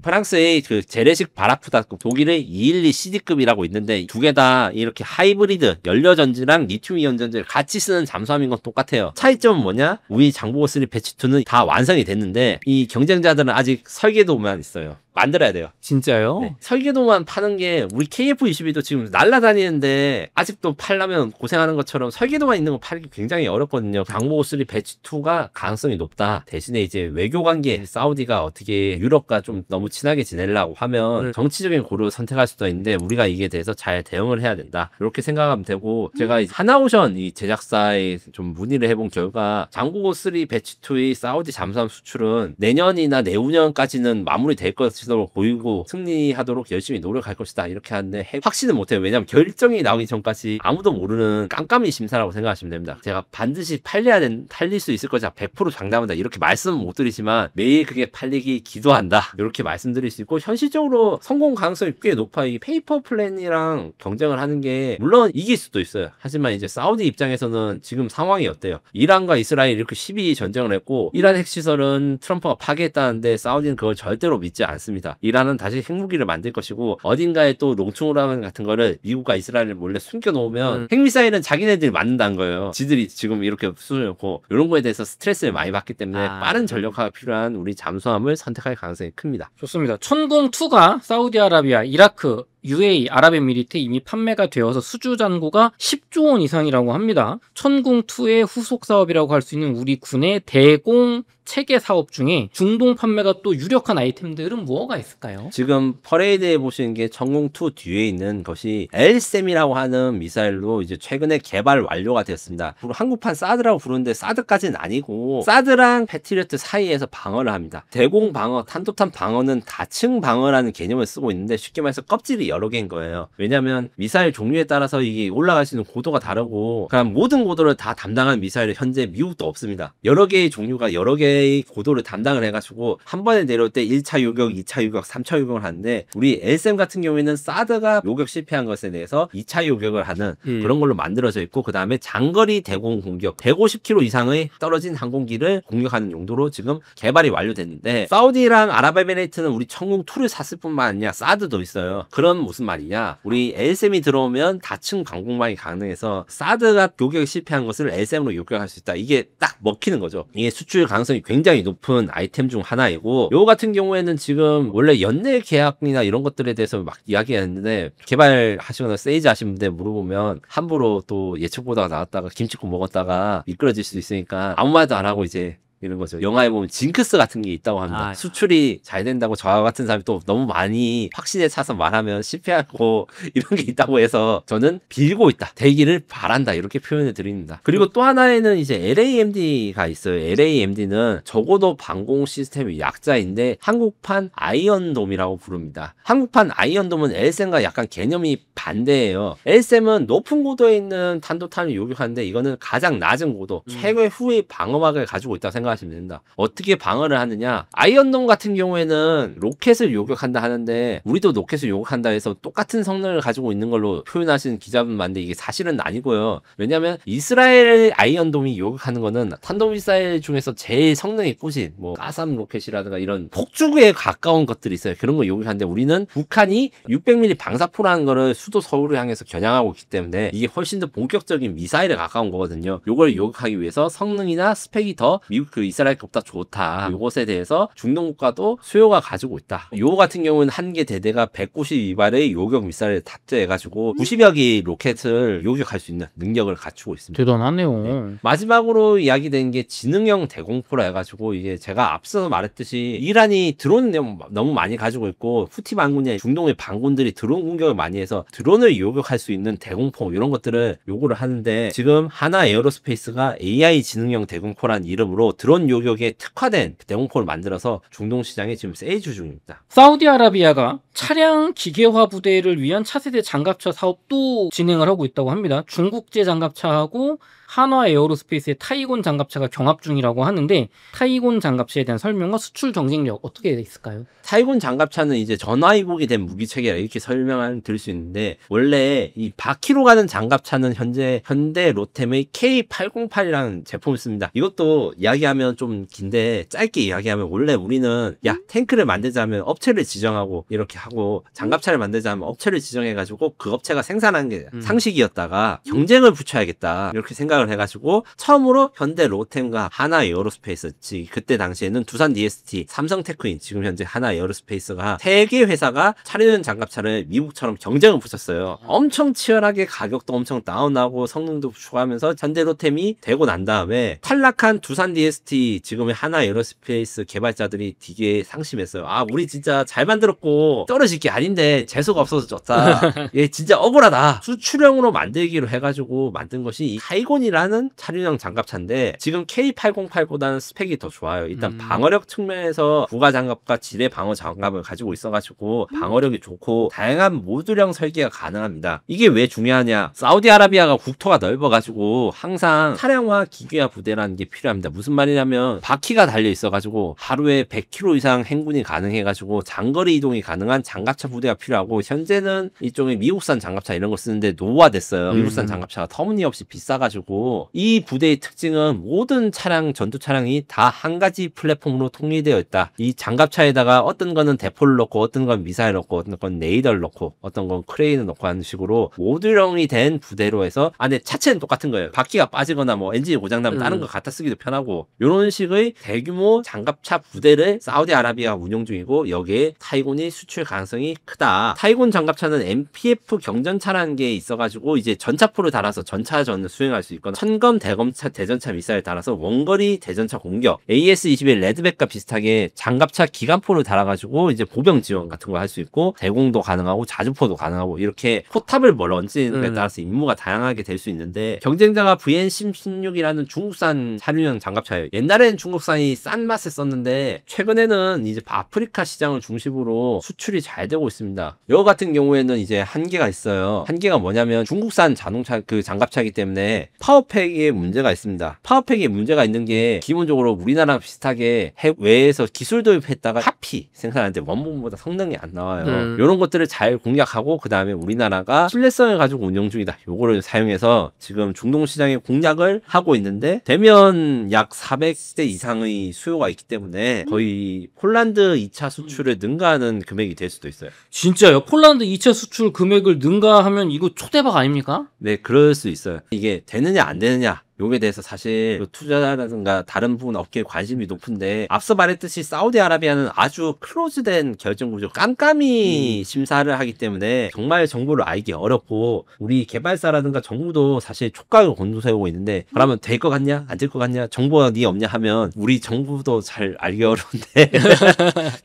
프랑스의 재래식 바라푸다 독일의 212 CD급이라고 있는데 두 개 다 이렇게 하이브리드 연료전지랑 리튬이온 전지를 같이 쓰는 잠수함인 건 똑같아요. 차이점은 뭐냐? 우리 장보고 3 배치 2는 다 완성이 됐는데 이 경쟁자들은 아직 설계도만 있어요. 만들어야 돼요. 진짜요? 네. 설계도만 파는 게 우리 KF-22도 지금 날아다니는데 아직도 팔려면 고생하는 것처럼 설계도만 있는 거 팔기 굉장히 어렵거든요. 장보고 3 배치 2가 가능성이 높다. 대신에 이제 외교 관계 사우디가 어떻게 유럽과 좀 너무 친하게 지내려고 하면 정치적인 고려를 선택할 수도 있는데 우리가 이게 대해서 잘 대응을 해야 된다. 이렇게 생각하면 되고 제가 하나오션 이 제작사에 좀 문의를 해본 결과 장보고 3 배치 2의 사우디 잠수함 수출은 내년이나 내후년까지는 마무리될 것으로 보이고 승리하도록 열심히 노력할 것이다 이렇게 하는데 확신은 못해요. 왜냐하면 결정이 나오기 전까지 아무도 모르는 깜깜이 심사라고 생각하시면 됩니다. 제가 반드시 팔릴 수 있을 것이다 100% 장담한다 이렇게 말씀은 못 드리지만 매일 그게 팔리기 기도한다 이렇게 말씀드릴 수 있고 현실적으로 성공 가능성이 꽤 높아. 이 페이퍼 플랜이랑 경쟁을 하는 게 물론 이길 수도 있어요. 하지만 이제 사우디 입장에서는 지금 상황이 어때요? 이란과 이스라엘이 이렇게 12 전쟁을 했고 이란 핵시설은 트럼프가 파괴했다는데 사우디는 그걸 절대로 믿지 않습니다. 이란은 다시 핵무기를 만들 것이고 어딘가에 또 농축우라는 같은 거를 미국과 이스라엘을 몰래 숨겨놓으면 핵미사일은 자기네들이 만든다는 거예요. 지들이 지금 이렇게 수준이고 이런 거에 대해서 스트레스를 많이 받기 때문에 빠른 전력화가 필요한 우리 잠수함을 선택할 가능성이 큽니다. 좋습니다. 천공2가 사우디아라비아, 이라크, UAE, 아랍에미리트 이미 판매가 되어서 수주 잔고가 10조 원 이상이라고 합니다. 천궁2의 후속 사업이라고 할 수 있는 우리 군의 대공 체계 사업 중에 중동 판매가 또 유력한 아이템들은 뭐가 있을까요? 지금 퍼레이드에 보시는 게 천궁2 뒤에 있는 것이 엘셈이라고 하는 미사일로 이제 최근에 개발 완료가 되었습니다. 한국판 사드라고 부르는데 사드까지는 아니고 사드랑 패트리어트 사이에서 방어를 합니다. 대공 방어, 탄도탄 방어는 다층 방어라는 개념을 쓰고 있는데 쉽게 말해서 껍질이 여러 개인 거예요. 왜냐하면 미사일 종류에 따라서 이게 올라갈 수 있는 고도가 다르고 그럼 모든 고도를 다 담당하는 미사일은 현재 미국도 없습니다. 여러 개의 종류가 여러 개의 고도를 담당을 해가지고 한 번에 내려올 때 1차 요격, 2차 요격, 3차 요격을 하는데 우리 엘셈 같은 경우에는 사드가 요격 실패한 것에 대해서 2차 요격을 하는 그런 걸로 만들어져 있고 그 다음에 장거리 대공 공격 150km 이상의 떨어진 항공기를 공격하는 용도로 지금 개발이 완료됐는데 사우디랑 아랍에미레이트는 우리 천궁2를 샀을 뿐만 아니라 사드도 있어요. 그런 무슨 말이냐? 우리 LSM이 들어오면 다층 방공망이 가능해서 사드가 요격에 실패한 것을 LSM으로 요격할 수 있다. 이게 딱 먹히는 거죠. 이게 수출 가능성이 굉장히 높은 아이템 중 하나이고, 요 같은 경우에는 지금 원래 연내 계약이나 이런 것들에 대해서 막 이야기했는데, 개발하시거나 세이지 하신 분들 물어보면 함부로 또 예측 보다가 나왔다가 김치국 먹었다가 미끄러질 수도 있으니까 아무 말도 안 하고 이제 이런 거죠. 영화에 보면 징크스 같은 게 있다고 합니다. 수출이 잘 된다고 저와 같은 사람이 또 너무 많이 확신에 차서 말하면 실패하고 이런 게 있다고 해서 저는 빌고 있다. 되기를 바란다. 이렇게 표현을 드립니다. 그리고 또 하나에는 이제 LAMD가 있어요. LAMD는 적어도 방공 시스템의 약자인데 한국판 아이언돔이라고 부릅니다. 한국판 아이언돔은 LSM과 약간 개념이 반대예요. LSM은 높은 고도에 있는 탄도탄을 요격하는데 이거는 가장 낮은 고도, 최고 후의 방어막을 가지고 있다고 생각하시면 됩니다. 어떻게 방어를 하느냐? 아이언돔 같은 경우에는 로켓을 요격한다 하는데 우리도 로켓을 요격한다 해서 똑같은 성능을 가지고 있는 걸로 표현하시는 기자분 많은데 이게 사실은 아니고요. 왜냐하면 이스라엘 아이언돔이 요격하는 거는 탄도미사일 중에서 제일 성능이 꾸진 뭐 가삼 로켓이라든가 이런 폭주에 가까운 것들이 있어요. 그런 거 요격하는데 우리는 북한이 600mm 방사포라는 거를 수도 서울을 향해서 겨냥하고 있기 때문에 이게 훨씬 더 본격적인 미사일에 가까운 거거든요. 요걸 요격하기 위해서 성능이나 스펙이 더 미국 그 이스라엘 것보다 좋다. 요것에 대해서 중동 국가도 수요가 가지고 있다. 요 같은 경우는 한 개 대대가 192발의 요격 미사일을 탑재해가지고 90여 개의 로켓을 요격할 수 있는 능력을 갖추고 있습니다. 대단하네요. 네. 마지막으로 이야기된 게 지능형 대공포라 해가지고 이게 제가 앞서 말했듯이 이란이 드론을 너무 많이 가지고 있고 후티 반군이 중동의 반군들이 드론 공격을 많이 해서 드론을 요격할 수 있는 대공포 이런 것들을 요구를 하는데 지금 하나 에어로스페이스가 AI 지능형 대공포라는 이름으로 드론 요격에 특화된 대공포를 만들어서 중동 시장에 지금 세이주 중입니다. 사우디아라비아가 차량 기계화 부대를 위한 차세대 장갑차 사업도 진행을 하고 있다고 합니다. 중국제 장갑차하고 한화 에어로스페이스의 타이곤 장갑차가 경합 중이라고 하는데 타이곤 장갑차에 대한 설명과 수출 경쟁력 어떻게 있을까요? 타이곤 장갑차는 이제 전화위복이 된 무기체계라 이렇게 설명을 드릴 수 있는데 원래 이 바퀴로 가는 장갑차는 현재 현대 로템의 K808이라는 제품을 씁니다. 이것도 이야기하면 좀 긴데 짧게 이야기하면 원래 우리는 야 탱크를 만들자면 업체를 지정하고 이렇게 하고 장갑차를 만들자면 업체를 지정해가지고 그 업체가 생산하는 게 상식이었다가 경쟁을 붙여야겠다 이렇게 생각을 해가지고 처음으로 현대 로템과 하나 에어로스페이스 그때 당시에는 두산 DST, 삼성 테크인 지금 현재 하나 에어로스페이스가 세 개 회사가 차려는 장갑차를 미국처럼 경쟁을 붙였어요. 엄청 치열하게 가격도 엄청 다운하고 성능도 추가하면서 현대 로템이 되고 난 다음에 탈락한 두산 DST 지금의 하나 에어로스페이스 개발자들이 되게 상심했어요. 아 우리 진짜 잘 만들었고 떨어질 게 아닌데 재수가 없어서 졌다. 얘 진짜 억울하다. 수출형으로 만들기로 해가지고 만든 것이 이 타이곤이라는 차량용 장갑차인데 지금 K808보다는 스펙이 더 좋아요. 일단 방어력 측면에서 부가 장갑과 지뢰 방어 장갑을 가지고 있어가지고 방어력이 좋고 다양한 모듈형 설계가 가능합니다. 이게 왜 중요하냐? 사우디아라비아가 국토가 넓어가지고 항상 차량화 기계화 부대라는 게 필요합니다. 무슨 말이냐면 바퀴가 달려 있어가지고 하루에 100km 이상 행군이 가능해가지고 장거리 이동이 가능한 장갑차 부대가 필요하고 현재는 이쪽에 미국산 장갑차 이런 거 쓰는데 노후화됐어요. 미국산 장갑차가 터무니없이 비싸가지고 이 부대의 특징은 모든 차량 전투 차량이 다 한 가지 플랫폼으로 통일되어 있다. 이 장갑차에다가 어떤 거는 대포를 넣고 어떤 건 미사일 넣고 어떤 건 레이더를 넣고 어떤 건 크레인을 넣고 하는 식으로 모듈형이 된 부대로 해서 안에 차체는 똑같은 거예요. 바퀴가 빠지거나 뭐 엔진이 고장나면 다른 거 갖다 쓰기도 편하고 이런 식의 대규모 장갑차 부대를 사우디아라비아가 운영 중이고 여기에 타이곤이 수출 가능성이 크다. 타이곤 장갑차는 MPF 경전차라는 게 있어가지고 이제 전차포를 달아서 전차전을 수행할 수 있거나 천검 대검차 대전차 미사일 달아서 원거리 대전차 공격 AS-21 레드백과 비슷하게 장갑차 기관포를 달아가지고 이제 보병 지원 같은 거 할 수 있고 대공도 가능하고 자주포도 가능하고 이렇게 포탑을 런지에 따라서 임무가 다양하게 될 수 있는데 경쟁자가 VN16이라는 중국산 차량용 장갑차예요. 옛날에는 중국산이 싼 맛에 썼는데 최근에는 이제 아프리카 시장을 중심으로 수출이 잘 되고 있습니다. 이거 같은 경우에는 이제 한계가 있어요. 한계가 뭐냐면 중국산 자동차 그 장갑차이기 때문에 파워팩에 문제가 있습니다. 파워팩에 문제가 있는 게 기본적으로 우리나라 비슷하게 해외에서 기술 도입했다가 카피 생산하는데 원본보다 성능이 안 나와요. 이런 것들을 잘 공략하고 그 다음에 우리나라가 신뢰성을 가지고 운영 중이다. 요거를 사용해서 지금 중동 시장에 공략을 하고 있는데 대면 약 400대 이상의 수요가 있기 때문에 거의 폴란드 2차 수출을 능가하는 금액이 될 될 수도 있어요. 진짜요? 폴란드 2차 수출 금액을 능가하면 이거 초대박 아닙니까? 네, 그럴 수 있어요. 이게 되느냐 안 되느냐 요게 대해서 사실 투자라든가 다른 부분 업계에 관심이 높은데 앞서 말했듯이 사우디아라비아는 아주 클로즈된 결정 구조 깜깜이 심사를 하기 때문에 정말 정보를 알기 어렵고 우리 개발사라든가 정부도 사실 촉각을 곤두세우고 있는데 그러면 될 것 같냐 안 될 것 같냐 정보가 네 없냐 하면 우리 정부도 잘 알기 어려운데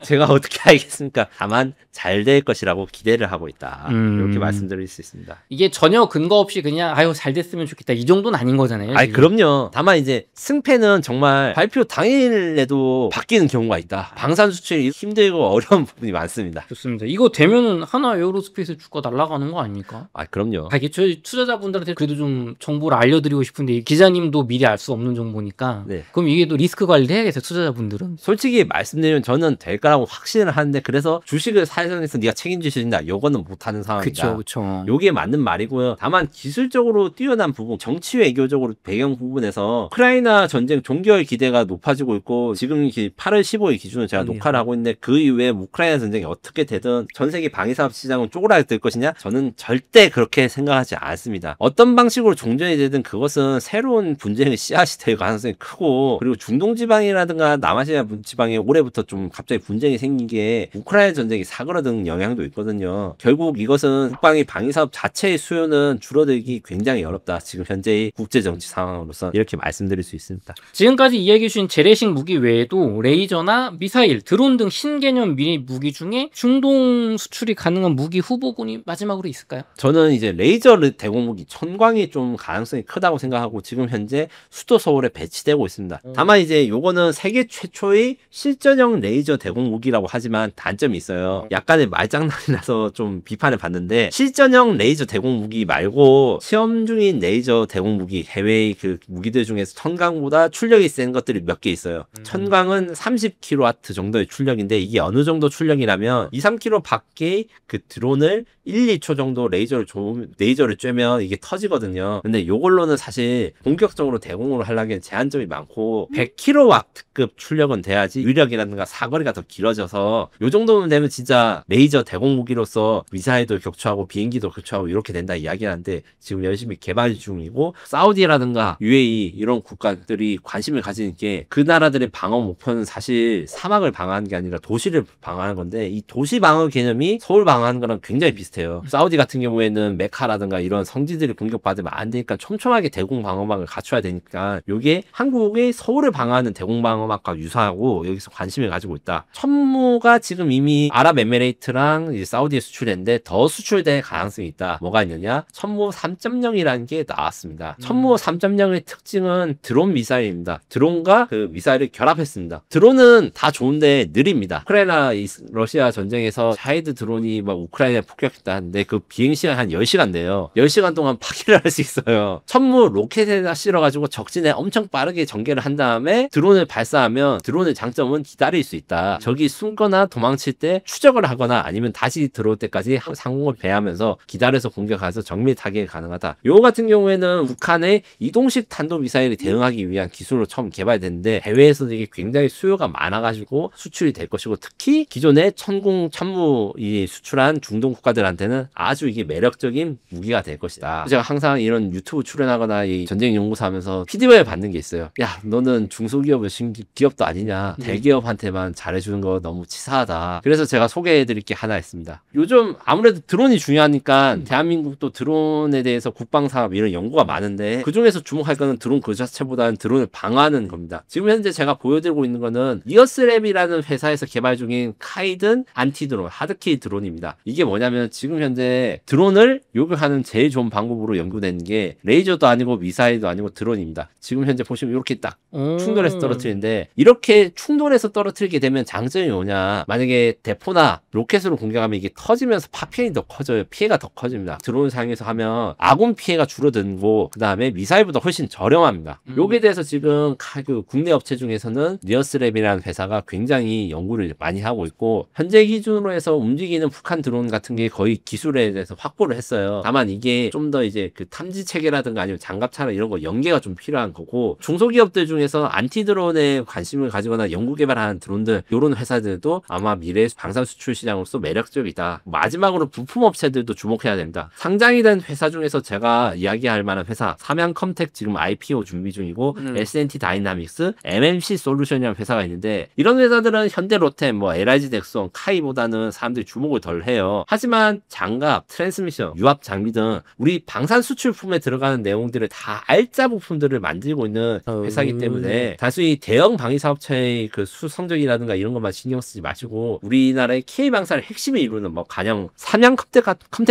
제가 어떻게 알겠습니까? 다만 잘 될 것이라고 기대를 하고 있다. 이렇게 말씀드릴 수 있습니다. 이게 전혀 근거 없이 그냥 아유 잘 됐으면 좋겠다 이 정도는 아닌 거잖아요. 아니 그럼요. 다만 이제 승패는 정말 발표 당일에도 바뀌는 경우가 있다. 방산 수출이 힘들고 어려운 부분이 많습니다. 좋습니다. 이거 되면은 하나 에어로스페이스 주가 날아가는 거 아닙니까? 아 그럼요. 이게 저희 투자자분들한테 그래도 좀 정보를 알려드리고 싶은데 기자님도 미리 알 수 없는 정보니까 네. 그럼 이게 또 리스크 관리를 해야겠어요. 투자자분들은. 솔직히 말씀드리면 저는 될 거라고 확신을 하는데 그래서 주식을 사전에서 네가 책임질 수 있다. 요거는 못하는 상황이다. 그렇죠. 요게 맞는 말이고요. 다만 기술적으로 뛰어난 부분, 정치 외교적으로 배경 부분에서 우크라이나 전쟁 종결 기대가 높아지고 있고 지금 8월 15일 기준으로 제가 녹화를 하고 있는데 그 이후에 우크라이나 전쟁이 어떻게 되든 전 세계 방위사업 시장은 쪼그라들 것이냐? 저는 절대 그렇게 생각하지 않습니다. 어떤 방식으로 종전이 되든 그것은 새로운 분쟁의 씨앗이 될 가능성이 크고 그리고 중동 지방이라든가 남아시아 지방에 올해부터 좀 갑자기 분쟁이 생긴 게 우크라이나 전쟁이 사그라든 영향도 있거든요. 결국 이것은 국방의 방위사업 자체의 수요는 줄어들기 굉장히 어렵다. 지금 현재의 국제정치 상황으로서 이렇게 말씀드릴 수 있습니다. 지금까지 이야기해 주신 재래식 무기 외에도 레이저나 미사일, 드론 등 신개념 미니 무기 중에 중동 수출이 가능한 무기 후보군이 마지막으로 있을까요? 저는 이제 레이저 대공무기 천광이 좀 가능성이 크다고 생각하고 지금 현재 수도 서울에 배치되고 있습니다. 다만 이제 요거는 세계 최초의 실전형 레이저 대공무기라고 하지만 단점이 있어요. 약간의 말장난이라서 좀 비판을 받는데 실전형 레이저 대공무기 말고 시험 중인 레이저 대공무기 해외의 그 무기들 중에서 천광보다 출력이 센 것들이 몇 개 있어요. 천광은 30kW 정도의 출력인데 이게 어느 정도 출력이라면 2, 3km 밖에 그 드론을 1, 2초 정도 레이저를 쬐면 이게 터지거든요. 근데 요걸로는 사실 본격적으로 대공으로 하려면 제한점이 많고 100kW급 출력은 돼야지 위력이라든가 사거리가 더 길어져서 요 정도면 되면 진짜 레이저 대공무기로서 미사일도 격추하고 비행기도 격추하고 이렇게 된다 이야기하는데 지금 열심히 개발 중이고 사우디라든가 UAE 이런 국가들이 관심을 가지는 게 그 나라들의 방어 목표는 사실 사막을 방어하는 게 아니라 도시를 방어하는 건데 이 도시 방어 개념이 서울 방어하는 거랑 굉장히 비슷해요. 사우디 같은 경우에는 메카라든가 이런 성지들이 공격받으면 안 되니까 촘촘하게 대공 방어막을 갖춰야 되니까 이게 한국의 서울을 방어하는 대공 방어막과 유사하고 여기서 관심을 가지고 있다. 천무가 지금 이미 아랍에미레이트랑 이제 사우디에 수출했는데 더 수출될 가능성이 있다. 뭐가 있느냐? 천무 3.0이라는 게 나왔습니다. 천무 3.0의 특징은 드론 미사일입니다. 드론과 그 미사일을 결합했습니다. 드론은 다 좋은데 느립니다. 우크라이나 러시아 전쟁에서 샤이드 드론이 막 우크라이나에 폭격했다는데 그 비행시간 한 10시간 돼요. 10시간 동안 파괴를 할 수 있어요. 천무 로켓에다 실어가지고 적진에 엄청 빠르게 전개를 한 다음에 드론을 발사하면 드론의 장점은 기다릴 수 있다. 적이 숨거나 도망칠 때 추적을 하거나 아니면 다시 들어올 때까지 상공을 배하면서 기다려서 공격해서 정밀 타격이 가능하다. 요 같은 경우에는 북한의 이동식 탄도미사일이 대응하기 위한 기술로 처음 개발됐는데 해외에서도 이게 굉장히 수요가 많아가지고 수출이 될 것이고 특히 기존의 천무이 수출한 중동 국가들한테는 아주 이게 매력적인 무기가 될 것이다. 제가 항상 이런 유튜브 출연하거나 이 전쟁 연구소 하면서 피드백을 받는 게 있어요. 야 너는 중소기업은 기업도 아니냐. 대기업한테만 잘해주는 거 너무 치사하다. 그래서 제가 소개해드릴 게 하나 있습니다. 요즘 아무래도 드론이 중요하니까 대한민국도 드론에 대해서 국방사업 이런 연구가 많은데 그중에서 주목할 거는 드론 그 자체보다는 드론을 방어하는 겁니다. 지금 현재 제가 보여드리고 있는 거는 이어스랩이라는 회사에서 개발 중인 카이든 안티드론 하드킬 드론입니다. 이게 뭐냐면 지금 현재 드론을 요격하는 제일 좋은 방법으로 연구된 게 레이저도 아니고 미사일도 아니고 드론입니다. 지금 현재 보시면 이렇게 딱 충돌해서 떨어뜨리는데 이렇게 충돌해서 떨어뜨리게 되면 장점이 뭐냐. 만약에 대포나 로켓으로 공격하면 이게 터지면서 파편이 더 커져요. 피해가 더 커집니다. 드론을 사용해서 하면 아군 피해가 줄어들고 그 다음에 미사일보다 기술보다 훨씬 저렴합니다. 요게 대해서 지금 그 국내 업체 중에서는 니어스랩이라는 회사가 굉장히 연구를 많이 하고 있고 현재 기준으로 해서 움직이는 북한 드론 같은 게 거의 기술에 대해서 확보를 했어요. 다만 이게 좀 더 이제 그 탐지 체계라든가 아니면 장갑차나 이런 거 연계가 좀 필요한 거고 중소기업들 중에서 안티 드론에 관심을 가지거나 연구 개발하는 드론들 이런 회사들도 아마 미래 방산 수출 시장으로서 매력적이다. 마지막으로 부품 업체들도 주목해야 됩니다. 상장이 된 회사 중에서 제가 이야기할 만한 회사 삼양컴텍 지금 IPO 준비 중이고 S&T 다이나믹스, MMC 솔루션이라는 회사가 있는데 이런 회사들은 현대 로템, 뭐 LIG 덱송, 카이보다는 사람들이 주목을 덜 해요. 하지만 장갑, 트랜스미션, 유압 장비 등 우리 방산 수출품에 들어가는 내용들을 다 알짜 부품들을 만들고 있는 회사이기 때문에 단순히 대형 방위 사업체의 그 수성적이라든가 이런 것만 신경 쓰지 마시고 우리나라의 K방산의 핵심을 이루는 뭐 가령 삼양컴텍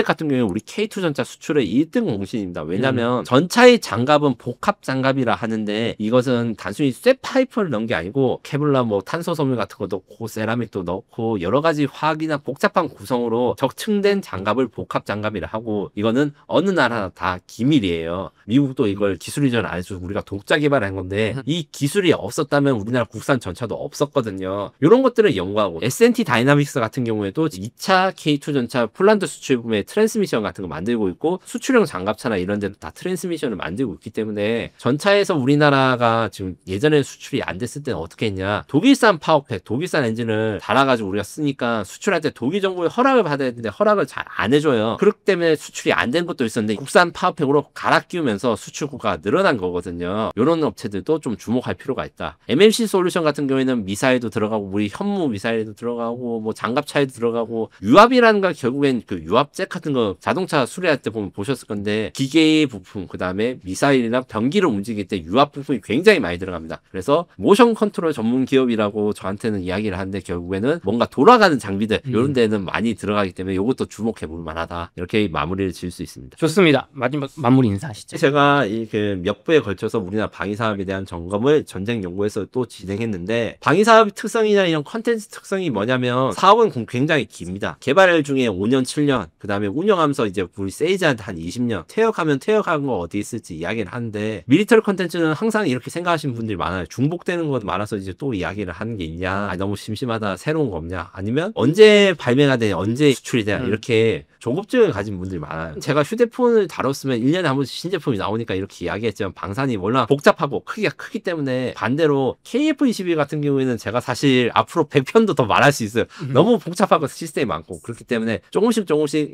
같은 경우에 우리 K2전차 수출의 1등 공신입니다. 왜냐하면 전차의 장갑은 복합 장갑이라 하는데 이것은 단순히 쇠 파이프를 넣은 게 아니고 케블라 뭐 탄소 섬유 같은 거 넣고 세라믹도 넣고 여러 가지 화학이나 복잡한 구성으로 적층된 장갑을 복합 장갑이라 하고 이거는 어느 나라 다 기밀이에요. 미국도 이걸 기술 이전 안 해주고 우리가 독자 개발한 건데 이 기술이 없었다면 우리나라 국산 전차도 없었거든요. 이런 것들을 연구하고 S&T 다이나믹스 같은 경우에도 2차 K2 전차 폴란드 수출품의 트랜스미션 같은 거 만들고 있고 수출용 장갑차나 이런 데도 다 트랜스미션을 만들고 있기 때문에 전차에서 우리나라가 지금 예전에 수출이 안 됐을 때는 어떻게 했냐 독일산 파워팩, 독일산 엔진을 달아가지고 우리가 쓰니까 수출할 때 독일 정부의 허락을 받아야 되는데 허락을 잘 안 해줘요. 그렇기 때문에 수출이 안 된 것도 있었는데 국산 파워팩으로 갈아 끼우면서 수출구가 늘어난 거거든요. 이런 업체들도 좀 주목할 필요가 있다. MMC 솔루션 같은 경우에는 미사일도 들어가고 우리 현무 미사일도 들어가고 뭐 장갑차에도 들어가고 유압이라는 건 결국엔 그 유압잭 같은 거 자동차 수리할 때 보면 보셨을 건데 기계 부품 그 다음에 미사일이나 병기를 움직일 때 유압 부품이 굉장히 많이 들어갑니다. 그래서 모션 컨트롤 전문 기업이라고 저한테는 이야기를 하는데 결국에는 뭔가 돌아가는 장비들 이런 데는 많이 들어가기 때문에 이것도 주목해 볼 만하다. 이렇게 마무리를 지을 수 있습니다. 좋습니다. 마지막 마무리 인사하시죠. 제가 이렇게 몇 부에 걸쳐서 우리나라 방위사업에 대한 점검을 전쟁 연구에서 또 진행했는데 방위사업 특성이나 이런 컨텐츠 특성이 뭐냐면 사업은 굉장히 깁니다. 개발 중에 5년, 7년 그 다음에 운영하면서 이제 우리 세이즈한테 한 20년 퇴역하면 퇴역하는 거 어디 있을지 이야기를 하는데 미리터리 컨텐츠는 항상 이렇게 생각하시는 분들이 많아요. 중복되는 것 많아서 이제 또 이야기를 하는 게 있냐 너무 심심하다 새로운 거 없냐 아니면 언제 발매가 돼 언제 수출이 돼 이렇게 조급증을 가진 분들이 많아요. 제가 휴대폰을 다뤘으면 1년에 한 번씩 신제품이 나오니까 이렇게 이야기했지만 방산이 워낙 복잡하고 크기가 크기 때문에 반대로 KF-21 같은 경우에는 제가 사실 앞으로 100편도 더 말할 수 있어요. 너무 복잡하고 시스템이 많고 그렇기 때문에 조금씩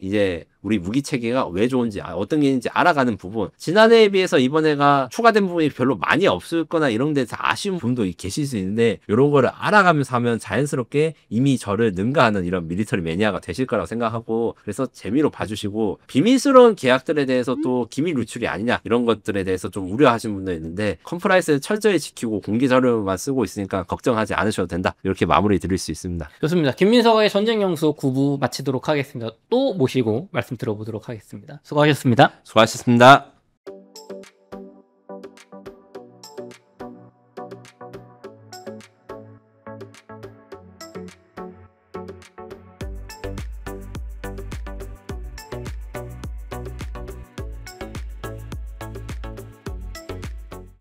이제 우리 무기 체계가 왜 좋은지 어떤 게 있는지 알아가는 부분 지난해에 비해서 이번에가 추가된 부분이 별로 많이 없을 거나 이런 데서 아쉬운 부분도 계실 수 있는데 이런 거를 알아가면서 하면 자연스럽게 이미 저를 능가하는 이런 미리터리 매니아가 되실 거라고 생각하고 그래서 재미로 봐주시고 비밀스러운 계약들에 대해서 또 기밀 유출이 아니냐 이런 것들에 대해서 좀 우려하시는 분도 있는데 컴플라이언스를 철저히 지키고 공개 자료만 쓰고 있으니까 걱정하지 않으셔도 된다 이렇게 마무리 드릴 수 있습니다. 좋습니다. 김민석의 전쟁연구소 9부 마치도록 하겠습니다. 또 모시고 말씀 들어보도록 하겠습니다. 수고하셨습니다. 수고하셨습니다.